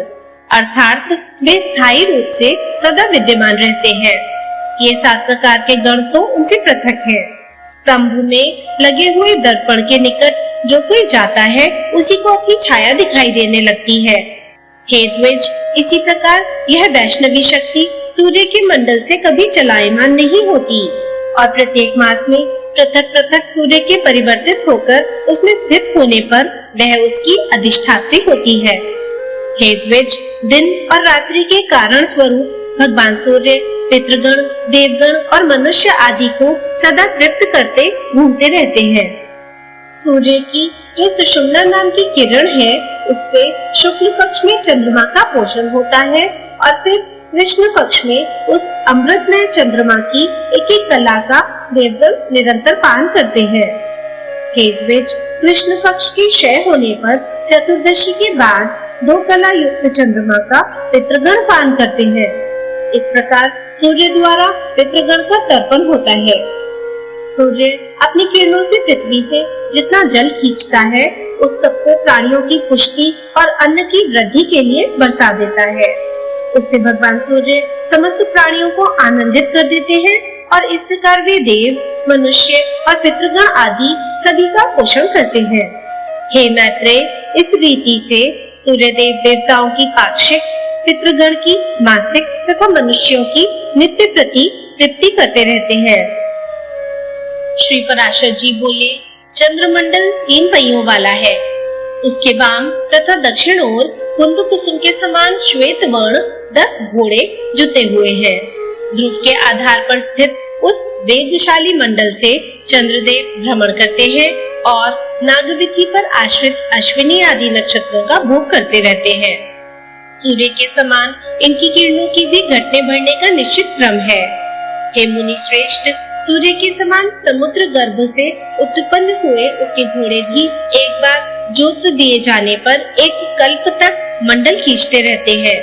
Speaker 3: अर्थात वे स्थायी रूप से सदा विद्यमान रहते हैं। ये 7 प्रकार के गण तो उनसे पृथक हैं। स्तंभ में लगे हुए दर्पण के निकट जो कोई जाता है, उसी को अपनी छाया दिखाई देने लगती है। हे द्विज, इसी प्रकार यह वैष्णवी शक्ति सूर्य के मंडल से कभी चलायमान नहीं होती और प्रत्येक मास में पृथक पृथक सूर्य के परिवर्तित होकर उसमें स्थित होने पर वह उसकी अधिष्ठात्री होती है। हे द्विज, दिन और रात्रि के कारण स्वरूप भगवान सूर्य पितृगण, देवगण और मनुष्य आदि को सदा तृप्त करते घूमते रहते हैं। सूर्य की जो सुषुम्ना नाम की किरण है, उससे शुक्ल पक्ष में चंद्रमा का पोषण होता है और फिर कृष्ण पक्ष में उस अमृतमय चंद्रमा की एक एक कला का देवगण निरंतर पान करते हैं। हे द्विज, कृष्ण पक्ष के क्षय होने पर चतुर्दशी के बाद 2 कला युक्त चंद्रमा का पितृगण पान करते हैं। इस प्रकार सूर्य द्वारा पितृगण का तर्पण होता है। सूर्य अपनी किरणों से पृथ्वी से जितना जल खींचता है, उस सबको प्राणियों की पुष्टि और अन्न की वृद्धि के लिए बरसा देता है। उससे भगवान सूर्य समस्त प्राणियों को आनंदित कर देते हैं और इस प्रकार वे देव, मनुष्य और पितृगण आदि सभी का पोषण करते हैं। हे मैत्रेय, इस रीति से सूर्य देव देवताओं की पाक्षिक, पितृगण की मासिक तथा मनुष्यों की नित्य प्रति तृप्ति करते रहते हैं। श्री पराशर जी बोले, चंद्रमंडल 3 पहियों वाला है। उसके वाम तथा दक्षिण ओर कुंद कुसुम के समान श्वेत वर्ण 10 घोड़े जुते हुए हैं। ध्रुव के आधार पर स्थित उस वेगशाली मंडल से चंद्रदेव भ्रमण करते हैं और नागविधि पर आश्रित अश्विनी आदि नक्षत्रों का भोग करते रहते हैं। सूर्य के समान इनकी किरणों की भी घटने बढ़ने का निश्चित क्रम है। हे मुनि श्रेष्ठ, सूर्य के समान समुद्र गर्भ से उत्पन्न हुए उसके घोड़े भी एक बार जोत दिए जाने पर एक कल्प तक मंडल खींचते रहते हैं।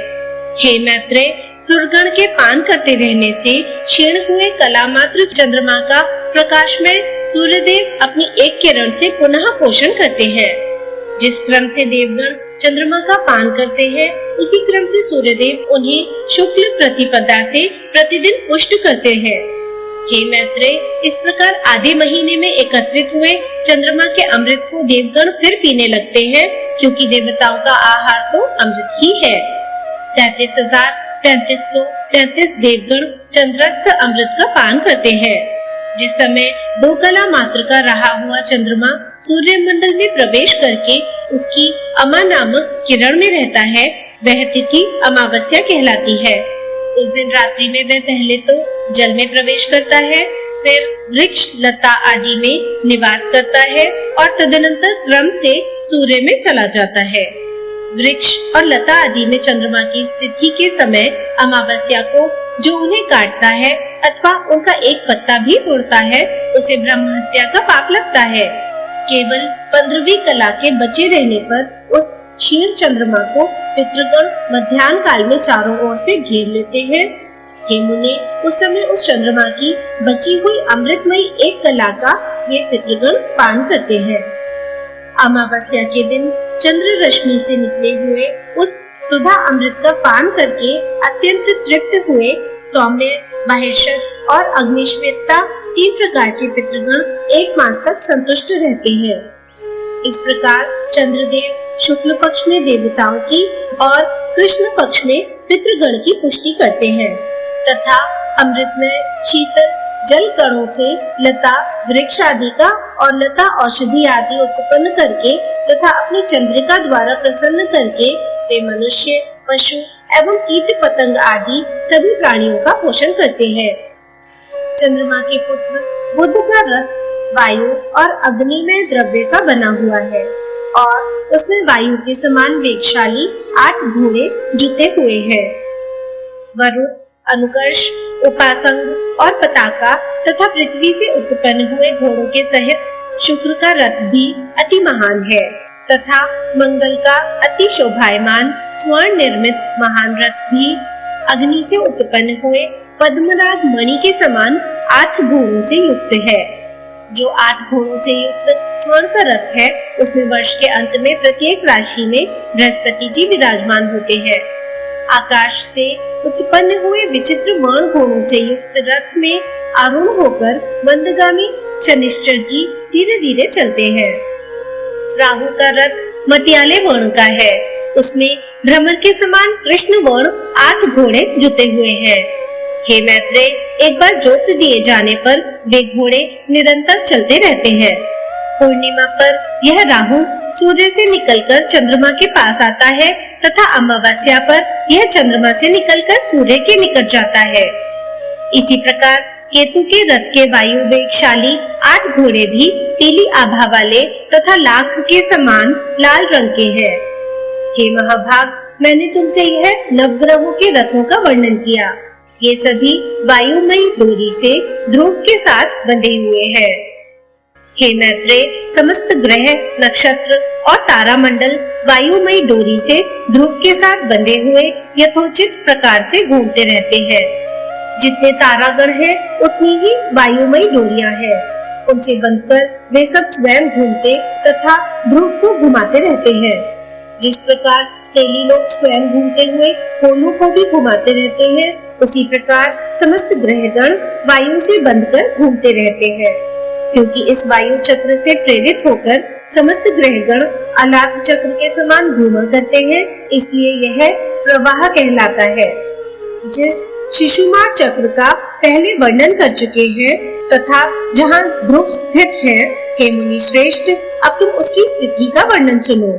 Speaker 3: हे मैत्रेय, सूर्यगण के पान करते रहने से क्षीण हुए कला मात्र चंद्रमा का प्रकाश में सूर्यदेव अपनी एक किरण से पुनः पोषण करते हैं। जिस क्रम से देवगण चंद्रमा का पान करते हैं, उसी क्रम से सूर्यदेव उन्हें शुक्ल प्रतिपदा से प्रतिदिन पुष्ट करते हैं। हे मैत्रेय, इस प्रकार आधे महीने में एकत्रित हुए चंद्रमा के अमृत को देवगण फिर पीने लगते हैं, क्योंकि देवताओं का आहार तो अमृत ही है। 33,3333 देवगण चंद्रस्थ अमृत का पान करते हैं। जिस समय 2 कला मात्र का रहा हुआ चंद्रमा सूर्य मंडल में प्रवेश करके उसकी अमा नामक किरण में रहता है, वह तिथि अमावस्या कहलाती है। उस दिन रात्रि में वह पहले तो जल में प्रवेश करता है, फिर वृक्ष लता आदि में निवास करता है और तदनंतर क्रम से सूर्य में चला जाता है। वृक्ष और लता आदि में चंद्रमा की स्थिति के समय अमावस्या को जो उन्हें काटता है अथवा उनका एक पत्ता भी तोड़ता है, उसे ब्रह्म हत्या का पाप लगता है। केवल 15वीं कला के बचे रहने पर उस क्षीण चंद्रमा को पितृगण मध्याह्न काल में चारों ओर से घेर लेते हैं। हे मुने, उस समय उस चंद्रमा की बची हुई अमृतमयी एक कला का वे पितृगण पान करते हैं। अमावस्या के दिन चंद्र रश्मि से निकले हुए उस सुधा अमृत का पान करके अत्यंत तृप्त हुए सौम्य, माहेश्वर और अग्निश्वेता 3 प्रकार के पितृगण 1 मास तक संतुष्ट रहते हैं। इस प्रकार चंद्रदेव शुक्ल पक्ष में देवताओं की और कृष्ण पक्ष में पितृगण की पुष्टि करते हैं तथा अमृत में शीतल जल कणों से लता वृक्ष आदि का और लता औषधि आदि उत्पन्न करके तथा अपनी चंद्रिका द्वारा प्रसन्न करके वे मनुष्य, पशु एवं कीट पतंग आदि सभी प्राणियों का पोषण करते हैं। चंद्रमा के पुत्र बुध का रथ वायु और अग्नि में द्रव्य का बना हुआ है और उसमें वायु के समान वेगशाली 8 घोड़े जुटे हुए हैं। वरुण, अनुकर्ष, उपासंग और पताका तथा पृथ्वी से उत्पन्न हुए घोड़ों के सहित शुक्र का रथ भी अति महान है तथा मंगल का अति शोभायमान स्वर्ण निर्मित महान रथ भी अग्नि से उत्पन्न हुए पद्मराग मणि के समान 8 घोड़ों से युक्त है। जो 8 घोड़ों से युक्त स्वर्ण का रथ है, उसमें वर्ष के अंत में प्रत्येक राशि में बृहस्पति जी विराजमान होते हैं। आकाश से उत्पन्न हुए विचित्र वर्ण घोड़ों से युक्त रथ में आरूढ़ होकर मंदगामी शनिश्चर जी धीरे धीरे चलते हैं। राहु का रथ मटियाले वर्ण का है, उसमें भ्रमर के समान कृष्ण वर्ण 8 घोड़े जुटे हुए हैं। हे मैत्रेय, एक बार जोत दिए जाने पर वे घोड़े निरंतर चलते रहते हैं। पूर्णिमा पर यह राहु सूर्य से निकलकर चंद्रमा के पास आता है तथा अमावस्या पर यह चंद्रमा से निकलकर सूर्य के निकट जाता है। इसी प्रकार केतु के रथ के वायु वेगशाली 8 घोड़े भी पीली आभा वाले तथा लाख के समान लाल रंग के हैं। हे महाभाग, मैंने तुमसे यह नवग्रहों के रथों का वर्णन किया। ये सभी वायुमयी डोरी से ध्रुव के साथ बंधे हुए हैं। हे मैत्रेय, समस्त ग्रह, नक्षत्र और तारामंडल वायुमयी डोरी से ध्रुव के साथ बंधे हुए यथोचित प्रकार से घूमते रहते हैं। जितने तारागण हैं, उतनी ही वायुमयी डोरियां हैं। उनसे बंधकर वे सब स्वयं घूमते तथा ध्रुव को घुमाते रहते हैं। जिस प्रकार तेली लोग स्वयं घूमते हुए कोलू को भी घुमाते रहते हैं, उसी प्रकार समस्त ग्रहगण वायु से बंधकर घूमते रहते हैं। क्योंकि इस वायु चक्र से प्रेरित होकर समस्त ग्रहगण अलात चक्र के समान घूमा करते हैं, इसलिए यह प्रवाह कहलाता है। जिस शिशुमार चक्र का पहले वर्णन कर चुके हैं तथा जहाँ ध्रुव स्थित है, हे मुनि श्रेष्ठ, अब तुम उसकी स्थिति का वर्णन सुनो।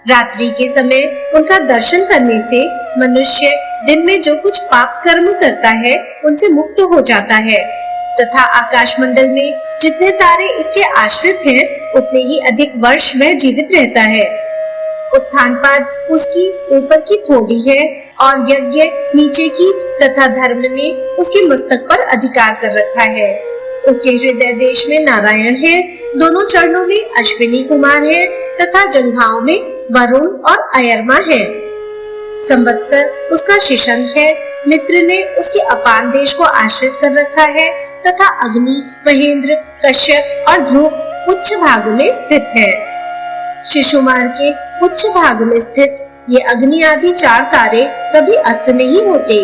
Speaker 3: रात्रि के समय उनका दर्शन करने से मनुष्य दिन में जो कुछ पाप कर्म करता है उनसे मुक्त हो जाता है तथा आकाश मंडल में जितने तारे इसके आश्रित हैं, उतने ही अधिक वर्ष वह जीवित रहता है। उत्थानपाद उसकी ऊपर की थोड़ी है और यज्ञ नीचे की तथा धर्म ने उसके मस्तक पर अधिकार कर रखा है। उसके हृदय देश में नारायण है, दोनों चरणों में अश्विनी कुमार है तथा जंघाओं में वरुण और अयरमा है। संवत्सर उसका शिशन है, मित्र ने उसके अपान देश को आश्रित कर रखा है तथा अग्नि, महेंद्र, कश्यप और ध्रुव उच्च भाग में स्थित है। शिशुमार के उच्च भाग में स्थित ये अग्नि आदि 4 तारे कभी अस्त नहीं होते।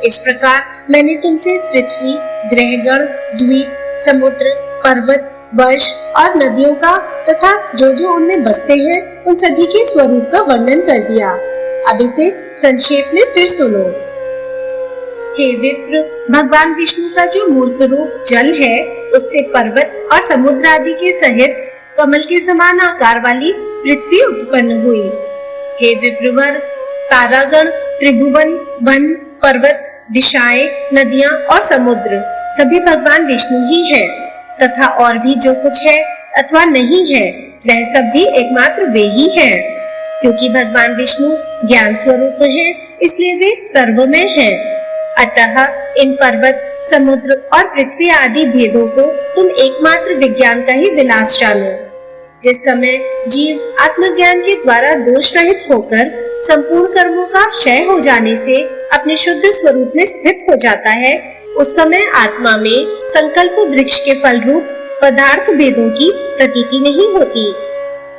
Speaker 3: इस प्रकार मैंने तुमसे पृथ्वी, ग्रहगण, द्वीप, समुद्र, पर्वत, वर्ष और नदियों का तथा जो उनमें बसते हैं उन सभी के स्वरूप का वर्णन कर दिया। अब इसे संक्षेप में फिर सुनो। हे विप्र, भगवान विष्णु का जो मूर्त रूप जल है, उससे पर्वत और समुद्र आदि के सहित कमल के समान आकार वाली पृथ्वी उत्पन्न हुई। हे विप्रवर, तारागण, त्रिभुवन, वन, पर्वत, दिशाएं, नदियां और समुद्र सभी भगवान विष्णु ही हैं तथा और भी जो कुछ है अथवा नहीं है, वह सब भी एकमात्र वे ही हैं। क्योंकि भगवान विष्णु ज्ञान स्वरूप है, इसलिए वे सर्वमय हैं। अतः इन पर्वत, समुद्र और पृथ्वी आदि भेदों को तुम एकमात्र विज्ञान का ही विलास जानो। जिस समय जीव आत्मज्ञान के द्वारा दोष रहित होकर संपूर्ण कर्मों का क्षय हो जाने से अपने शुद्ध स्वरूप में स्थित हो जाता है, उस समय आत्मा में संकल्प वृक्ष के फल रूप पदार्थ भेदों की प्रतीति नहीं होती।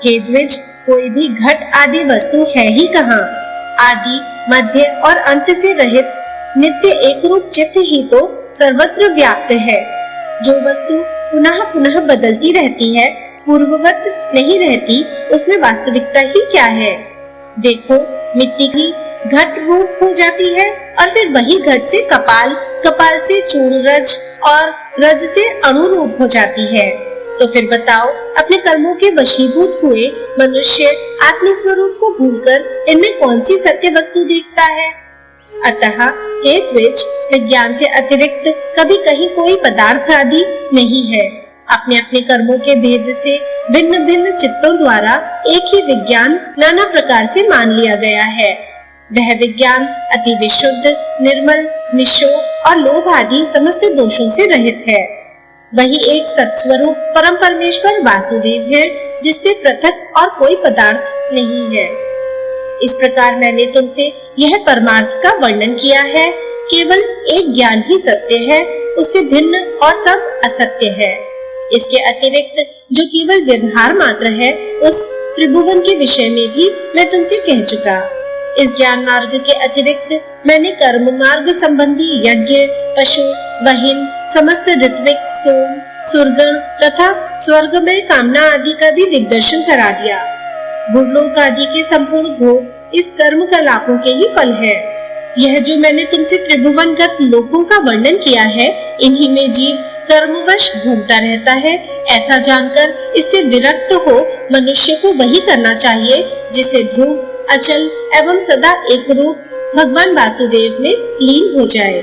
Speaker 3: हे द्विज, कोई भी घट आदि वस्तु है ही कहाँ। आदि, मध्य और अंत से रहित नित्य एक रूप चित्त ही तो सर्वत्र व्याप्त है। जो वस्तु पुनः पुनः बदलती रहती है, पूर्ववत नहीं रहती, उसमें वास्तविकता ही क्या है। देखो, मिट्टी की घट रूप हो जाती है और फिर वही घट से कपाल, कपाल से चूर्ण रज और रज से अणु रूप हो जाती है। तो फिर बताओ, अपने कर्मों के वशीभूत हुए मनुष्य आत्म स्वरूप को भूलकर इनमें कौन सी सत्य वस्तु देखता है। अतः हे द्विज, विज्ञान से अतिरिक्त कभी कहीं कोई पदार्थ आदि नहीं है। अपने अपने कर्मों के भेद से भिन्न भिन्न चित्तों द्वारा एक ही विज्ञान नाना प्रकार से मान लिया गया है। वह विज्ञान अति विशुद्ध, निर्मल, निशोक और लोभ आदि समस्त दोषों से रहित है। वही एक सत्स्वरूप परम परमेश्वर वासुदेव है, जिससे पृथक और कोई पदार्थ नहीं है। इस प्रकार मैंने तुमसे यह परमार्थ का वर्णन किया है। केवल एक ज्ञान ही सत्य है, उससे भिन्न और सब असत्य है। इसके अतिरिक्त जो केवल व्यवहार मात्र है, उस त्रिभुवन के विषय में भी मैं तुमसे कह चुका। इस ज्ञान मार्ग के अतिरिक्त मैंने कर्म मार्ग संबंधी यज्ञ, पशु, वहिन, समस्त ऋत्विक, सोम, सुरगण तथा स्वर्ग में कामना आदि का भी दिग्दर्शन करा दिया। भूलोक आदि के संपूर्ण भोग इस कर्म कलापों के ही फल है। यह जो मैंने तुमसे त्रिभुवनगत लोकों का वर्णन किया है, इन्हीं में जीव कर्मवश घूमता रहता है। ऐसा जानकर इससे विरक्त हो मनुष्य को वही करना चाहिए जिससे ध्रुव, अचल एवं सदा एक रूप भगवान वासुदेव में लीन हो जाए।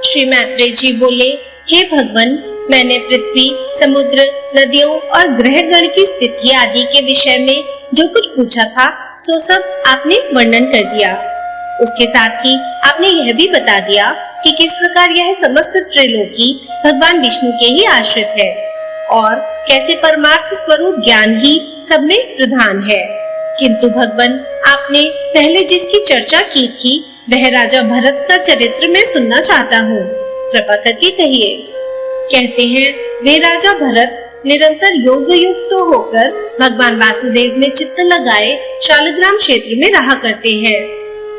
Speaker 3: श्री मैत्रेय जी बोले, हे भगवान, मैंने पृथ्वी, समुद्र, नदियों और ग्रहगण की स्थिति आदि के विषय में जो कुछ पूछा था सो सब आपने वर्णन कर दिया। उसके साथ ही आपने यह भी बता दिया कि किस प्रकार यह समस्त त्रिलोकी भगवान विष्णु के ही आश्रित है और कैसे परमार्थ स्वरूप ज्ञान ही सब में प्रधान है। किंतु भगवान, आपने पहले जिसकी चर्चा की थी वह राजा भरत का चरित्र मैं सुनना चाहता हूँ, कृपा करके कहिए। कहते हैं वे राजा भरत निरंतर योग युक्त होकर भगवान वासुदेव में चित्त लगाए शालग्राम क्षेत्र में रहा करते हैं।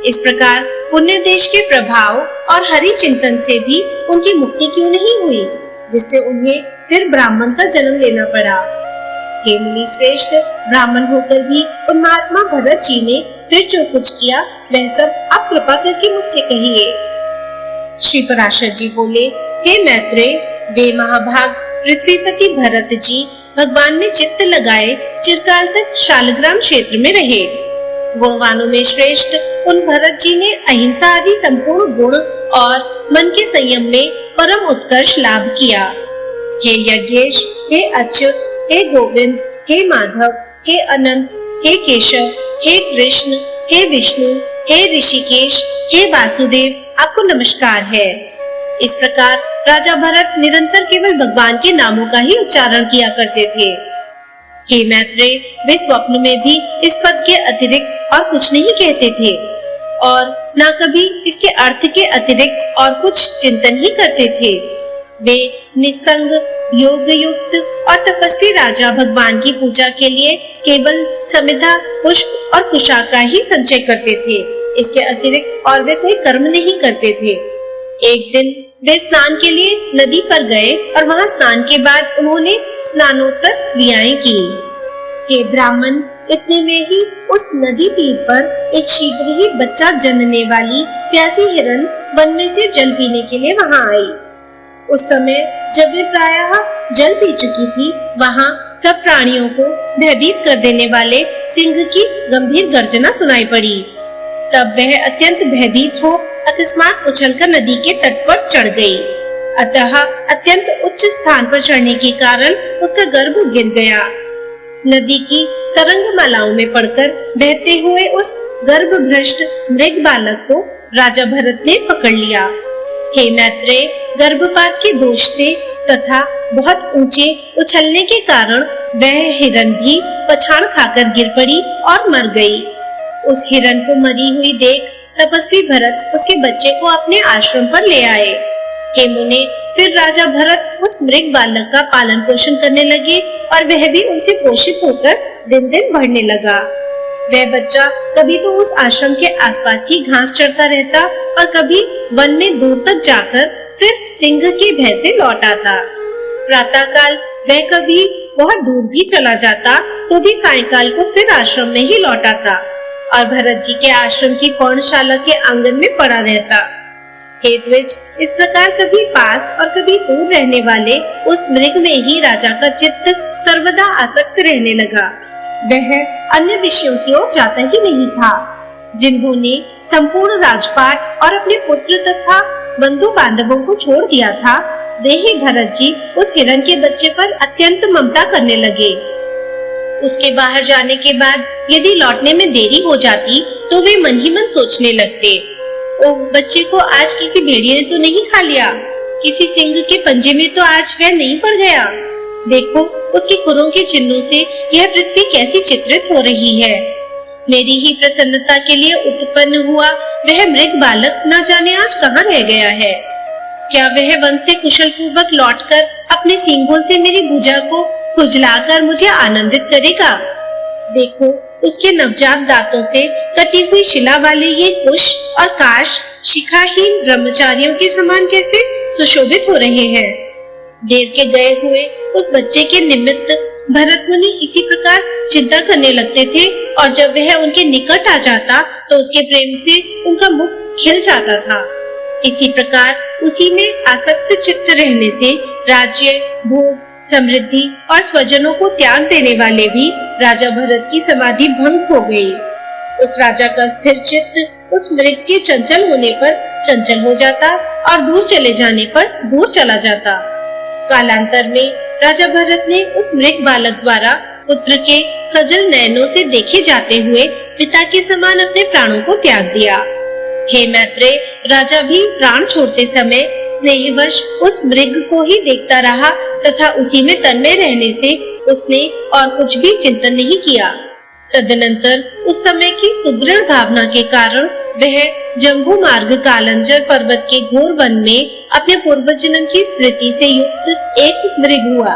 Speaker 3: इस प्रकार पुण्य देश के प्रभाव और हरि चिंतन से भी उनकी मुक्ति क्यों नहीं हुई, जिससे उन्हें फिर ब्राह्मण का जन्म लेना पड़ा। हे मुनि श्रेष्ठ, ब्राह्मण होकर भी उन महात्मा भरत जी ने फिर जो कुछ किया वह सब आप कृपा करके मुझसे कहिए। श्री पराशर जी बोले, हे मैत्रेय, वे महाभाग पृथ्वीपति भरत जी भगवान में चित्त लगाए चिरकाल तक शालग्राम क्षेत्र में रहे। गुणवानों में श्रेष्ठ उन भरत जी ने अहिंसा आदि संपूर्ण गुण और मन के संयम में परम उत्कर्ष लाभ किया। हे यज्ञेश, हे अच्युत, हे गोविंद, हे माधव, हे अनंत, हे केशव, हे कृष्ण, हे विष्णु, हे ऋषिकेश, हे वासुदेव, आपको नमस्कार है। इस प्रकार राजा भरत निरंतर केवल भगवान के नामों का ही उच्चारण किया करते थे। हे मैत्रेय, वे स्वप्न में भी इस पद के अतिरिक्त और कुछ नहीं कहते थे और न कभी इसके अर्थ के अतिरिक्त और कुछ चिंतन ही करते थे। वे निस्संग, योग युक्त और तपस्वी राजा भगवान की पूजा के लिए केवल समिधा, पुष्प और कुशाक का ही संचय करते थे। इसके अतिरिक्त और वे कोई कर्म नहीं करते थे। एक दिन वे स्नान के लिए नदी पर गए और वहां स्नान के बाद उन्होंने स्नानोत्तर क्रियाएं की। हे ब्राह्मण, इतने में ही उस नदी तीर पर एक शीघ्र ही बच्चा जनने वाली प्यासी हिरन वन में से जल पीने के लिए वहां आई। उस समय जब वे प्रायः जल पी चुकी थी, वहां सब प्राणियों को भयभीत कर देने वाले सिंह की गंभीर गर्जना सुनाई पड़ी। तब वह अत्यंत भयभीत हो अकस्मात उछलकर नदी के तट पर चढ़ गई। अतः अत्यंत उच्च स्थान पर चढ़ने के कारण उसका गर्भ गिर गया। नदी की तरंगमालाओं में पड़कर बहते हुए उस गर्भभ्रष्ट मृग बालक को राजा भरत ने पकड़ लिया। हे मैत्रेय, गर्भपात के दोष से तथा बहुत ऊंचे उछलने के कारण वह हिरन भी पछाड़ खाकर गिर पड़ी और मर गई। उस हिरन को मरी हुई देख तपस्वी भरत उसके बच्चे को अपने आश्रम पर ले आए। हे मुने, फिर राजा भरत उस मृग बालक का पालन पोषण करने लगे और वह भी उनसे पोषित होकर दिन दिन बढ़ने लगा। वह बच्चा कभी तो उस आश्रम के आसपास ही घास चरता रहता और कभी वन में दूर तक जाकर फिर सिंह के भय से लौट आता। प्रातःकाल वह कभी बहुत दूर भी चला जाता तो भी सायंकाल को फिर आश्रम में ही लौट आता और भरत जी के आश्रम की पर्णशाला के आंगन में पड़ा रहता। हे द्विज, इस प्रकार कभी पास और कभी दूर रहने वाले उस मृग में ही राजा का चित्त सर्वदा आसक्त रहने लगा। वह अन्य विषयों की ओर जाता ही नहीं था। जिन्होंने संपूर्ण राजपाट और अपने पुत्र तथा बंधु बांधवों को छोड़ दिया था, वे ही भरत जी उस हिरन के बच्चे पर अत्यंत ममता करने लगे। उसके बाहर जाने के बाद यदि लौटने में देरी हो जाती तो वे मन ही मन सोचने लगते, ओ बच्चे को आज किसी भेड़िए ने तो नहीं खा लिया, किसी सिंह के पंजे में तो आज वह नहीं पड़ गया। देखो उसके खुरों के चिन्हों से यह पृथ्वी कैसी चित्रित हो रही है। मेरी ही प्रसन्नता के लिए उत्पन्न हुआ वह मृग बालक न जाने आज कहाँ रह गया है। क्या वह वन से कुशल पूर्वक लौटकर अपने सींगों से मेरी भुजा को खुजलाकर मुझे आनंदित करेगा। देखो उसके नवजात दांतों से कटी हुई शिला वाले ये कुश और काश शिखाहीन ब्रह्मचारियों के समान कैसे सुशोभित हो रहे हैं। देव के गए हुए उस बच्चे के निमित्त भरत मुनि इसी प्रकार चिंता करने लगते थे और जब वह उनके निकट आ जाता तो उसके प्रेम से उनका मुख खिल जाता था। इसी प्रकार उसी में आसक्त चित्त रहने से राज्य, भोग, समृद्धि और स्वजनों को त्याग देने वाले भी राजा भरत की समाधि भंग हो गई। उस राजा का स्थिर चित्त उस मृग के चंचल होने पर चंचल हो जाता और दूर चले जाने पर दूर चला जाता। कालांतर में राजा भरत ने उस मृग बालक द्वारा पुत्र के सजल नयनों से देखे जाते हुए पिता के समान अपने प्राणों को त्याग दिया। हे मैत्रेय, राजा भी प्राण छोड़ते समय स्नेहवश उस मृग को ही देखता रहा तथा उसी में तन्मय रहने से उसने और कुछ भी चिंतन नहीं किया। तदनंतर उस समय की सुदृढ़ भावना के कारण वह जम्बू मार्ग कालंजर पर्वत के घोर वन में अपने पूर्व जन्म की स्मृति से युक्त एक मृग हुआ।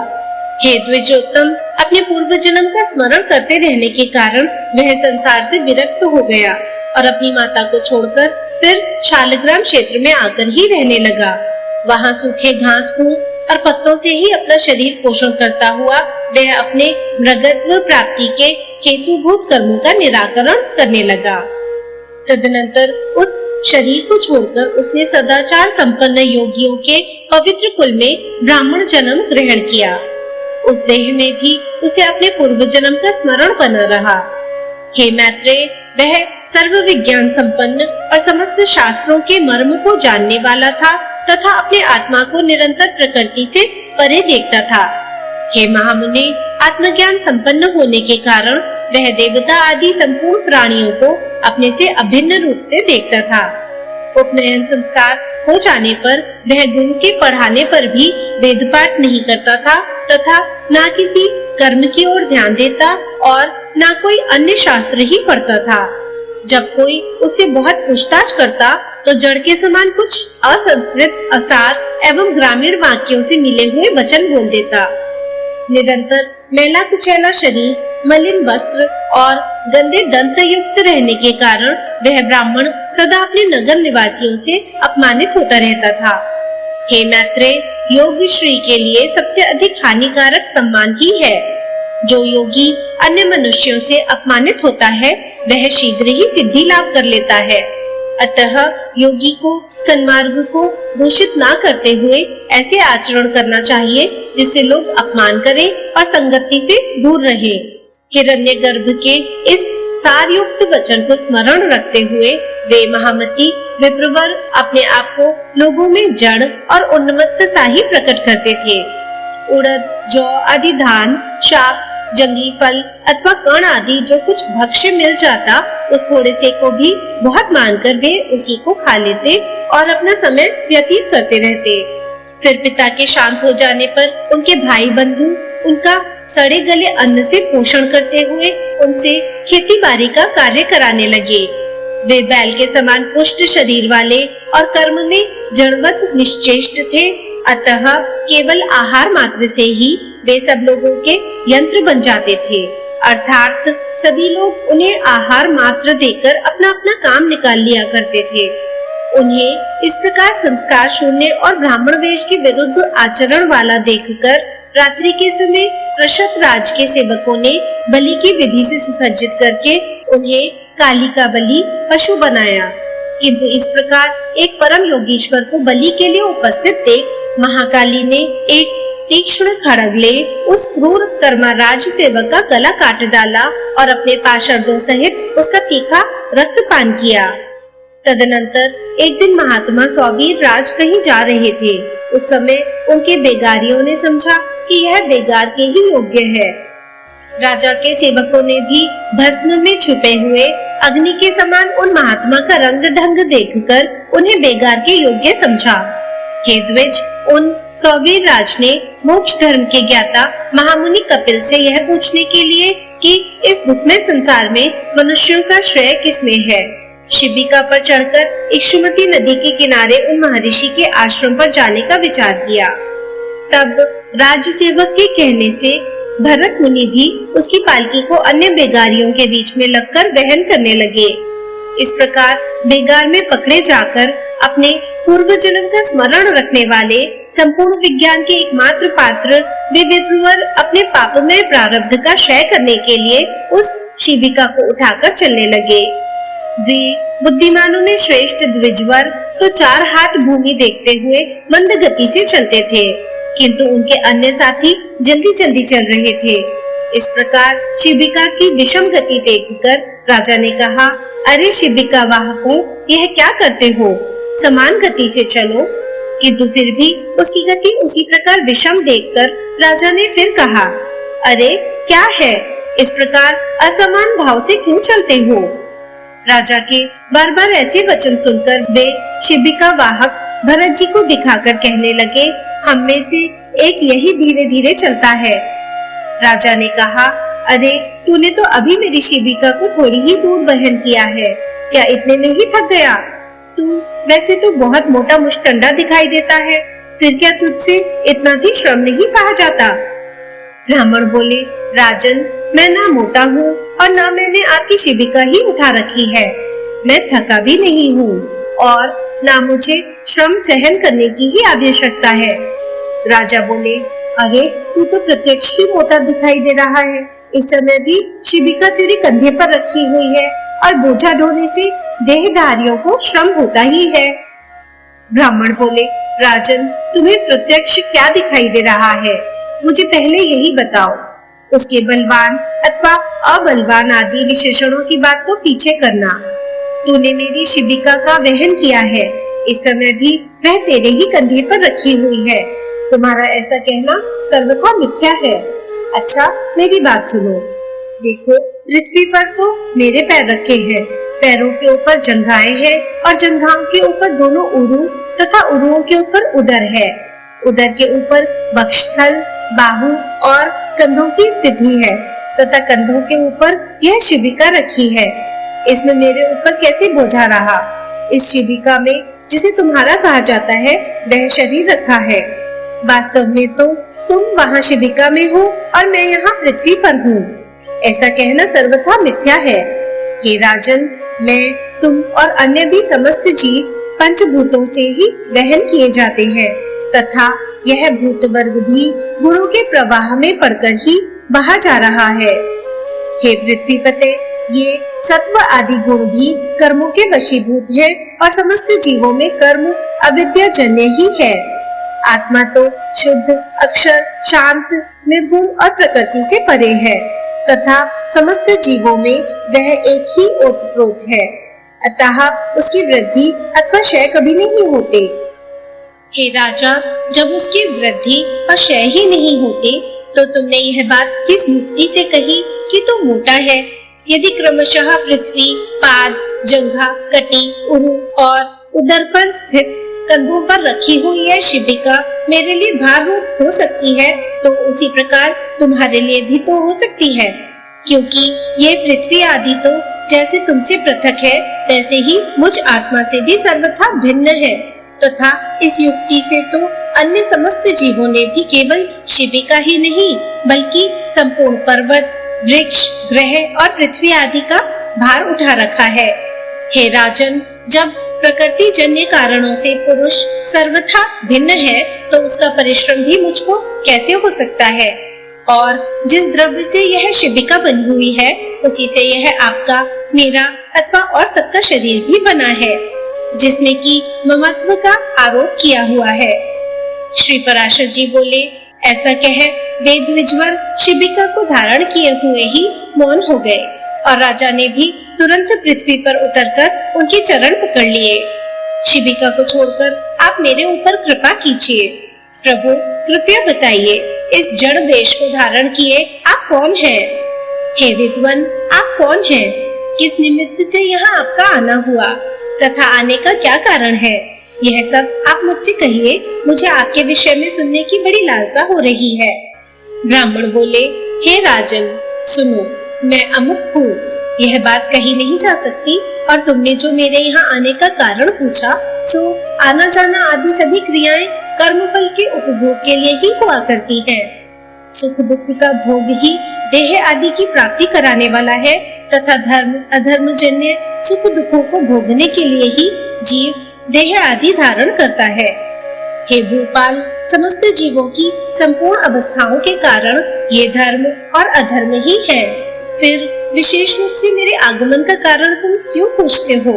Speaker 3: हे द्विजोत्तम, अपने पूर्व जन्म का स्मरण करते रहने के कारण वह संसार से विरक्त हो गया और अपनी माता को छोड़कर फिर शालग्राम क्षेत्र में आकर ही रहने लगा। वहाँ सूखे घास फूस और पत्तों से ही अपना शरीर पोषण करता हुआ वह अपने मृगत्व प्राप्ति के हेतुभूत कर्मों का निराकरण करने लगा। तदनंतर उस शरीर को छोड़कर उसने सदाचार संपन्न योगियों के पवित्र कुल में ब्राह्मण जन्म ग्रहण किया। उस देह में भी उसे अपने पूर्व जन्म का स्मरण बना रहा। हे मैत्रेय, वह सर्व विज्ञान संपन्न और समस्त शास्त्रों के मर्म को जानने वाला था तथा अपने आत्मा को निरंतर प्रकृति से परे देखता था। हे महामुनि, आत्मज्ञान संपन्न होने के कारण वह देवता आदि संपूर्ण प्राणियों को अपने से अभिन्न रूप से देखता था। उपनयन संस्कार हो जाने पर वह गुरु के पढ़ाने पर भी वेद पाठ नहीं करता था तथा न किसी कर्म की ओर ध्यान देता और न कोई अन्य शास्त्र ही पढ़ता था। जब कोई उससे बहुत पूछताछ करता तो जड़ के समान कुछ असंस्कृत, असार एवं ग्रामीण वाक्यों से मिले हुए वचन बोल देता। निरंतर मैला कुचैला शरीर, मलिन वस्त्र और गंदे दंत युक्त रहने के कारण वह ब्राह्मण सदा अपने नगर निवासियों से अपमानित होता रहता था। हे मैत्रेय, योग श्री के लिए सबसे अधिक हानिकारक सम्मान ही है। जो योगी अन्य मनुष्यों से अपमानित होता है वह शीघ्र ही सिद्धि लाभ कर लेता है। अतः योगी को सन्मार्ग को दूषित ना करते हुए ऐसे आचरण करना चाहिए जिससे लोग अपमान करें और संगति से दूर रहे। हिरण्यगर्भ के इस सारयुक्त वचन को स्मरण रखते हुए वे महामती विप्रवर अपने आप को लोगों में जड़ और उन्मत्त सा ही प्रकट करते थे। उड़द, जौ आदि धान, शाक, जंगली फल अथवा कण आदि जो कुछ भक्ष्य मिल जाता उस थोड़े से को भी बहुत मानकर वे उसी को खा लेते और अपना समय व्यतीत करते रहते। फिर पिता के शांत हो जाने पर उनके भाई बंधु उनका सड़े गले अन्न से पोषण करते हुए उनसे खेती बाड़ी का कार्य कराने लगे। वे बैल के समान पुष्ट शरीर वाले और कर्म में जड़वत निश्चेष्ट थे, अतः केवल आहार मात्र से ही वे सब लोगों के यंत्र बन जाते थे। अर्थात सभी लोग उन्हें आहार मात्र देकर अपना अपना काम निकाल लिया करते थे। उन्हें इस प्रकार संस्कार शून्य और ब्राह्मण वेश के विरुद्ध आचरण वाला देखकर रात्रि के समय कृषक राज के सेवकों ने बलि की विधि से सुसज्जित करके उन्हें कालिका बलि पशु बनाया। किंतु इस प्रकार एक परम योगीश्वर को बलि के लिए उपस्थित देख महाकाली ने एक तीक्ष्ण खड़ग ले उस क्रूर कर्मराज सेवक का गला काट डाला और अपने पार्षदों सहित उसका तीखा रक्तपान किया। तदनंतर एक दिन महात्मा सौवीर राज कहीं जा रहे थे। उस समय उनके बेगारियों ने समझा कि यह बेगार के ही योग्य है। राजा के सेवकों ने भी भस्म में छुपे हुए अग्नि के समान उन महात्मा का रंग ढंग देखकर उन्हें बेगार के योग्य समझा। हे द्विज, उन सौवीर राज ने मोक्ष धर्म के ज्ञाता महामुनि कपिल से यह पूछने के लिए कि इस दुखमय संसार में मनुष्यों का श्रेय किसमें है, शिबिका पर चढ़कर इक्षुमती नदी के किनारे उन महर्षि के आश्रम पर जाने का विचार किया। तब राज्य सेवक के कहने से भरत मुनि भी उसकी पालकी को अन्य बेगारियों के बीच में लगकर वहन करने लगे। इस प्रकार बेगार में पकड़े जाकर अपने पूर्व जन्म का स्मरण रखने वाले संपूर्ण विज्ञान के एकमात्र पात्र वे विप्रवर अपने पापमय प्रारब्ध का क्षय करने के लिए उस शिबिका को उठाकर चलने लगे। वे बुद्धिमानों में श्रेष्ठ द्विजवर तो 4 हाथ भूमि देखते हुए मंद गति से चलते थे, किंतु उनके अन्य साथी जल्दी जल्दी चल रहे थे। इस प्रकार शिबिका की विषम गति देखकर राजा ने कहा, अरे शिबिका वाहकों, यह क्या करते हो? समान गति से चलो। किंतु फिर भी उसकी गति उसी प्रकार विषम देखकर राजा ने फिर कहा, अरे क्या है, इस प्रकार असमान भाव से क्यों चलते हो? राजा के बार बार ऐसे वचन सुनकर वे शिबिका वाहक भरत जी को दिखाकर कहने लगे, हम में से एक यही धीरे धीरे चलता है। राजा ने कहा, अरे तूने तो अभी मेरी शिबिका को थोड़ी ही दूर वहन किया है, क्या इतने में ही थक गया? तू वैसे तो बहुत मोटा मुष्टंडा दिखाई देता है, फिर क्या तुझसे इतना भी श्रम नहीं सहा जाता? ब्राह्मण बोले, राजन, मैं ना मोटा हूँ और ना मैंने आपकी शिबिका ही उठा रखी है। मैं थका भी नहीं हूँ और ना मुझे श्रम सहन करने की ही आवश्यकता है। राजा बोले, अरे तू तो प्रत्यक्ष ही मोटा दिखाई दे रहा है। इस समय भी शिबिका तेरे कंधे पर रखी हुई है और बोझा ढोने से देहधारियों को श्रम होता ही है। ब्राह्मण बोले, राजन, तुम्हें प्रत्यक्ष क्या दिखाई दे रहा है? मुझे पहले यही बताओ। उसके बलवान अथवा अबलवान आदि विशेषणों की बात तो पीछे करना। तूने मेरी शिबिका का वहन किया है, इस समय भी वह तेरे ही कंधे पर रखी हुई है। तुम्हारा ऐसा कहना सर्वथा मिथ्या है। अच्छा, मेरी बात सुनो। देखो, पृथ्वी पर तो मेरे पैर रखे हैं, पैरों के ऊपर जंघाएं हैं और जंघाओं के ऊपर दोनों उरु तथा उरुओं के ऊपर उदर है। उदर के ऊपर वक्षस्थल, बाहु और कंधों की स्थिति है तथा कंधों के ऊपर यह शिबिका रखी है। इसमें मेरे ऊपर कैसे बोझा रहा? इस शिबिका में जिसे तुम्हारा कहा जाता है वह शरीर रखा है। वास्तव में तो तुम वहाँ शिबिका में हो और मैं यहाँ पृथ्वी पर हूँ। ऐसा कहना सर्वथा मिथ्या है। हे राजन, मैं, तुम और अन्य भी समस्त जीव पंचभूतों से ही वहन किए जाते हैं तथा यह भूत वर्ग भी गुणों के प्रवाह में पड़कर ही बहा जा रहा है। हे पृथ्वीपते, ये सत्व आदि गुण भी कर्मों के वशीभूत है और समस्त जीवों में कर्म अविद्याजन्य ही है। आत्मा तो शुद्ध, अक्षर, शांत, निर्गुण और प्रकृति से परे है तथा समस्त जीवों में वह एक ही ओतप्रोत है, अतः उसकी वृद्धि अथवा क्षय कभी नहीं होते। हे राजा, जब उसकी वृद्धि और क्षय ही नहीं होते तो तुमने यह बात किस युक्ति से कही कि तू मोटा है? यदि क्रमशः पृथ्वी, पाद, जंघा, कटी, उरु और उदर पर स्थित कंधों पर रखी हुई यह शिबिका मेरे लिए भार रूप हो सकती है, तो उसी प्रकार तुम्हारे लिए भी तो हो सकती है, क्योंकि ये पृथ्वी आदि तो जैसे तुमसे पृथक है, वैसे ही मुझ आत्मा से भी सर्वथा भिन्न है तथा इस युक्ति से तो अन्य समस्त जीवों ने भी केवल शिबिका ही नहीं बल्कि संपूर्ण पर्वत, वृक्ष, ग्रह और पृथ्वी आदि का भार उठा रखा है। हे राजन, जब प्रकृति जन्य कारणों से पुरुष सर्वथा भिन्न है तो उसका परिश्रम भी मुझको कैसे हो सकता है? और जिस द्रव्य से यह शिबिका बनी हुई है उसी से यह आपका, मेरा अथवा और सबका शरीर भी बना है, जिसमें कि ममत्व का आरोप किया हुआ है। श्री पराशर जी बोले, ऐसा कह वे द्विजवर शिबिका को धारण किए हुए ही मौन हो गए और राजा ने भी तुरंत पृथ्वी पर उतरकर उनके चरण पकड़ लिए। शिबिका को छोड़कर आप मेरे ऊपर कृपा कीजिए। प्रभु, कृपया बताइए, इस जड़ वेश को धारण किए आप कौन हैं? हे विद्वान, आप कौन हैं? किस निमित्त से यहाँ आपका आना हुआ तथा आने का क्या कारण है? यह सब आप मुझसे कहिए, मुझे आपके विषय में सुनने की बड़ी लालसा हो रही है। ब्राह्मण बोले, हे राजन, सुनो, मैं अमुक हूँ, यह बात कही नहीं जा सकती और तुमने जो मेरे यहाँ आने का कारण पूछा सो आना जाना आदि सभी क्रियाएं कर्मफल के उपभोग के लिए ही हुआ करती हैं। सुख दुख का भोग ही देह आदि की प्राप्ति कराने वाला है तथा धर्म अधर्म जन्य सुख दुखों को भोगने के लिए ही जीव देह आदि धारण करता है। हे भूपाल, समस्त जीवों की संपूर्ण अवस्थाओं के कारण ये धर्म और अधर्म ही है। फिर विशेष रूप से मेरे आगमन का कारण तुम क्यों पूछते हो?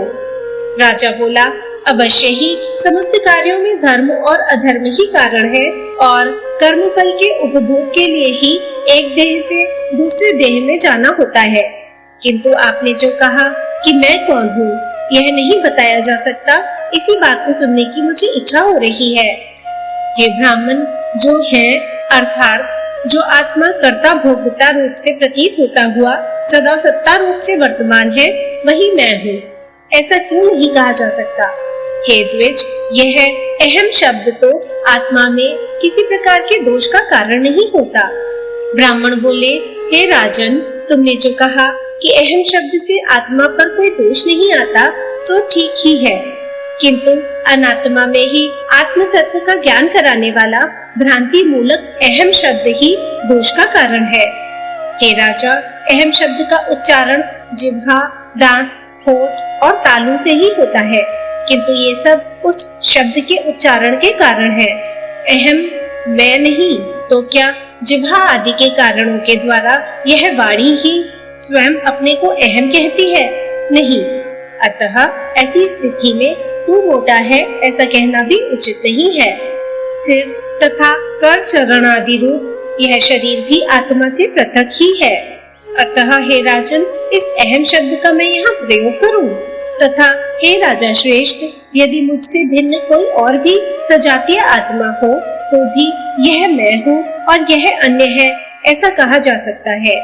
Speaker 3: राजा बोला, अवश्य ही समस्त कार्यों में धर्म और अधर्म ही कारण है और कर्मफल के उपभोग के लिए ही एक देह से दूसरे देह में जाना होता है। किंतु आपने जो कहा कि मैं कौन हूँ यह नहीं बताया जा सकता, इसी बात को सुनने की मुझे इच्छा हो रही है। हे ब्राह्मण, जो है अर्थात जो आत्मा कर्ता भोक्ता रूप से प्रतीत होता हुआ सदा सत्ता रूप से वर्तमान है, वही मैं हूँ। ऐसा क्यों नहीं कहा जा सकता? हे द्विज, यह अहम शब्द तो आत्मा में किसी प्रकार के दोष का कारण नहीं होता। ब्राह्मण बोले, हे राजन, तुमने जो कहा कि अहम शब्द से आत्मा पर कोई दोष नहीं आता, सो ठीक ही है, किंतु अनात्मा में ही आत्म तत्व का ज्ञान कराने वाला भ्रांति मूलक अहम शब्द ही दोष का कारण है। हे राजा, अहम शब्द का उच्चारण जिह्वा, दांत, होठ और तालू से ही होता है, किंतु ये सब उस शब्द के उच्चारण के कारण है। अहम मैं नहीं तो क्या जिह्वा आदि के कारणों के द्वारा यह वाणी ही स्वयं अपने को अहम कहती है? नहीं। अतः ऐसी स्थिति में तू मोटा है ऐसा कहना भी उचित नहीं है। सिर तथा कर चरण आदि रूप यह शरीर भी आत्मा से पृथक ही है। अतः हे राजन, इस अहम शब्द का मैं यहाँ प्रयोग करूं तथा हे राजा श्रेष्ठ, यदि मुझसे भिन्न कोई और भी सजातीय आत्मा हो तो भी यह मैं हूँ और यह अन्य है ऐसा कहा जा सकता है।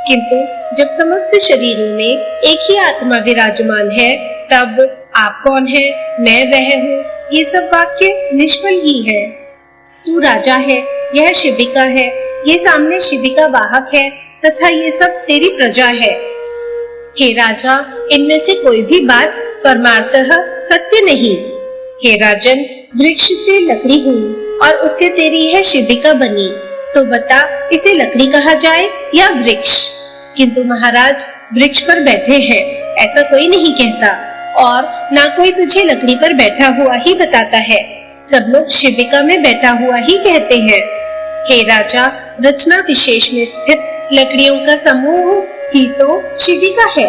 Speaker 3: किंतु जब समस्त शरीरों में एक ही आत्मा विराजमान है, तब आप कौन है, मैं वह हूँ, ये सब वाक्य निष्फल ही है। तू राजा है, यह शिबिका है, ये सामने शिबिका वाहक है तथा ये सब तेरी प्रजा है। हे राजा, इनमें से कोई भी बात परमार्थतः सत्य नहीं। हे राजन, वृक्ष से लकड़ी हुई और उससे तेरी यह शिबिका बनी, तो बता इसे लकड़ी कहा जाए या वृक्ष? किंतु महाराज, वृक्ष पर बैठे हैं ऐसा कोई नहीं कहता और ना कोई तुझे लकड़ी पर बैठा हुआ ही बताता है, सब लोग शिबिका में बैठा हुआ ही कहते हैं। हे राजा, रचना विशेष में स्थित लकड़ियों का समूह ही तो शिबिका है।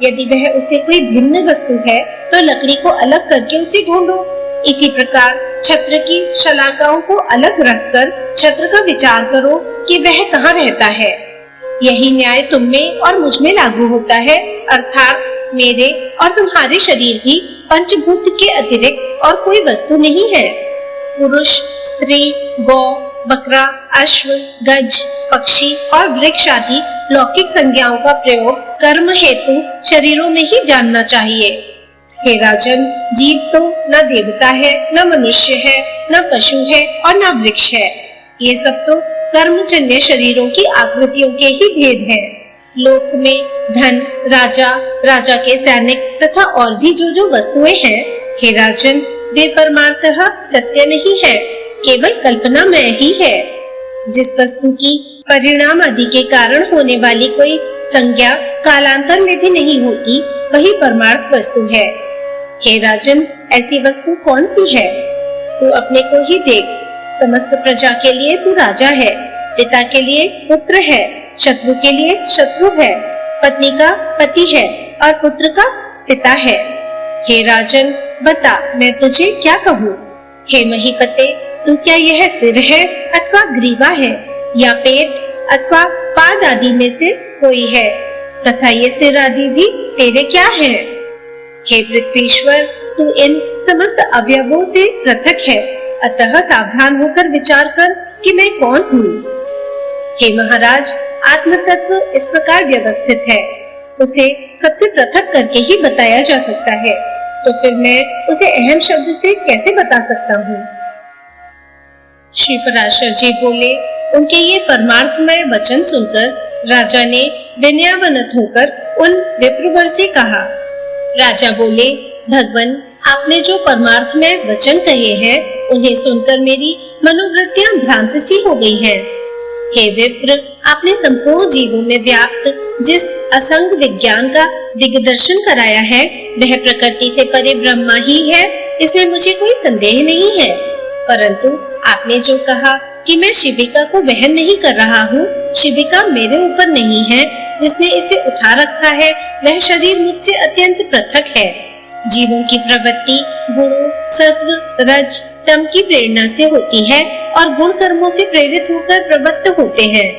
Speaker 3: यदि वह उससे कोई भिन्न वस्तु है तो लकड़ी को अलग करके उसे ढूंढो। इसी प्रकार छत्र की शलाकाओं को अलग रखकर छत्र का विचार करो कि वह कहाँ रहता है। यही न्याय तुम में और मुझ में लागू होता है, अर्थात मेरे और तुम्हारे शरीर भी पंचभूत के अतिरिक्त और कोई वस्तु नहीं है। पुरुष, स्त्री, गौ, बकरा, अश्व, गज, पक्षी और वृक्ष आदि लौकिक संज्ञाओं का प्रयोग कर्म हेतु शरीरों में ही जानना चाहिए। हे राजन, जीव तो न देवता है, न मनुष्य है, न पशु है और न वृक्ष है। ये सब तो कर्मजन्य शरीरों की आकृतियों के ही भेद हैं। लोक में धन, राजा, राजा के सैनिक तथा और भी जो वस्तुएं हैं, हे राजन, वे परमार्थतः सत्य नहीं है, केवल कल्पना में ही है। जिस वस्तु की परिणाम आदि के कारण होने वाली कोई संज्ञा कालांतर में भी नहीं होती, वही परमार्थ वस्तु है। हे राजन, ऐसी वस्तु कौन सी है? तू अपने को ही देख। समस्त प्रजा के लिए तू राजा है, पिता के लिए पुत्र है, शत्रु के लिए शत्रु है, पत्नी का पति है और पुत्र का पिता है। हे राजन, बता मैं तुझे क्या कहूँ? हे महीपते, तू क्या यह सिर है अथवा ग्रीवा है या पेट अथवा पाद आदि में से कोई है? तथा ये सिर आदि भी तेरे क्या है? हे पृथ्वीश्वर, तू इन समस्त अवयवों से पृथक है, अतः सावधान होकर विचार कर कि मैं कौन हूँ। हे महाराज, आत्म तत्व इस प्रकार व्यवस्थित है, उसे सबसे पृथक करके ही बताया जा सकता है, तो फिर मैं उसे अहम शब्द से कैसे बता सकता हूँ? श्री पराशर जी बोले। उनके ये परमार्थमय वचन सुनकर राजा ने विनयावनत होकर उन विप्रवर से कहा। राजा बोले, भगवन, आपने जो परमार्थमय वचन कहे हैं उन्हें सुनकर मेरी मनोवृत्तियां भ्रांत सी हो गई हैं। हे विप्र, आपने संपूर्ण जीवों में व्याप्त जिस असंग विज्ञान का दिग्दर्शन कराया है वह प्रकृति से परे ब्रह्मा ही है, इसमें मुझे कोई संदेह नहीं है। परंतु आपने जो कहा कि मैं शिबिका को वहन नहीं कर रहा हूँ, शिबिका मेरे ऊपर नहीं है, जिसने इसे उठा रखा है वह शरीर मुझसे अत्यंत पृथक है। जीवों की प्रवृत्ति गुणों, सत्व, रज, तम की प्रेरणा से होती है और गुण कर्मों से प्रेरित होकर प्रवृत्त होते हैं।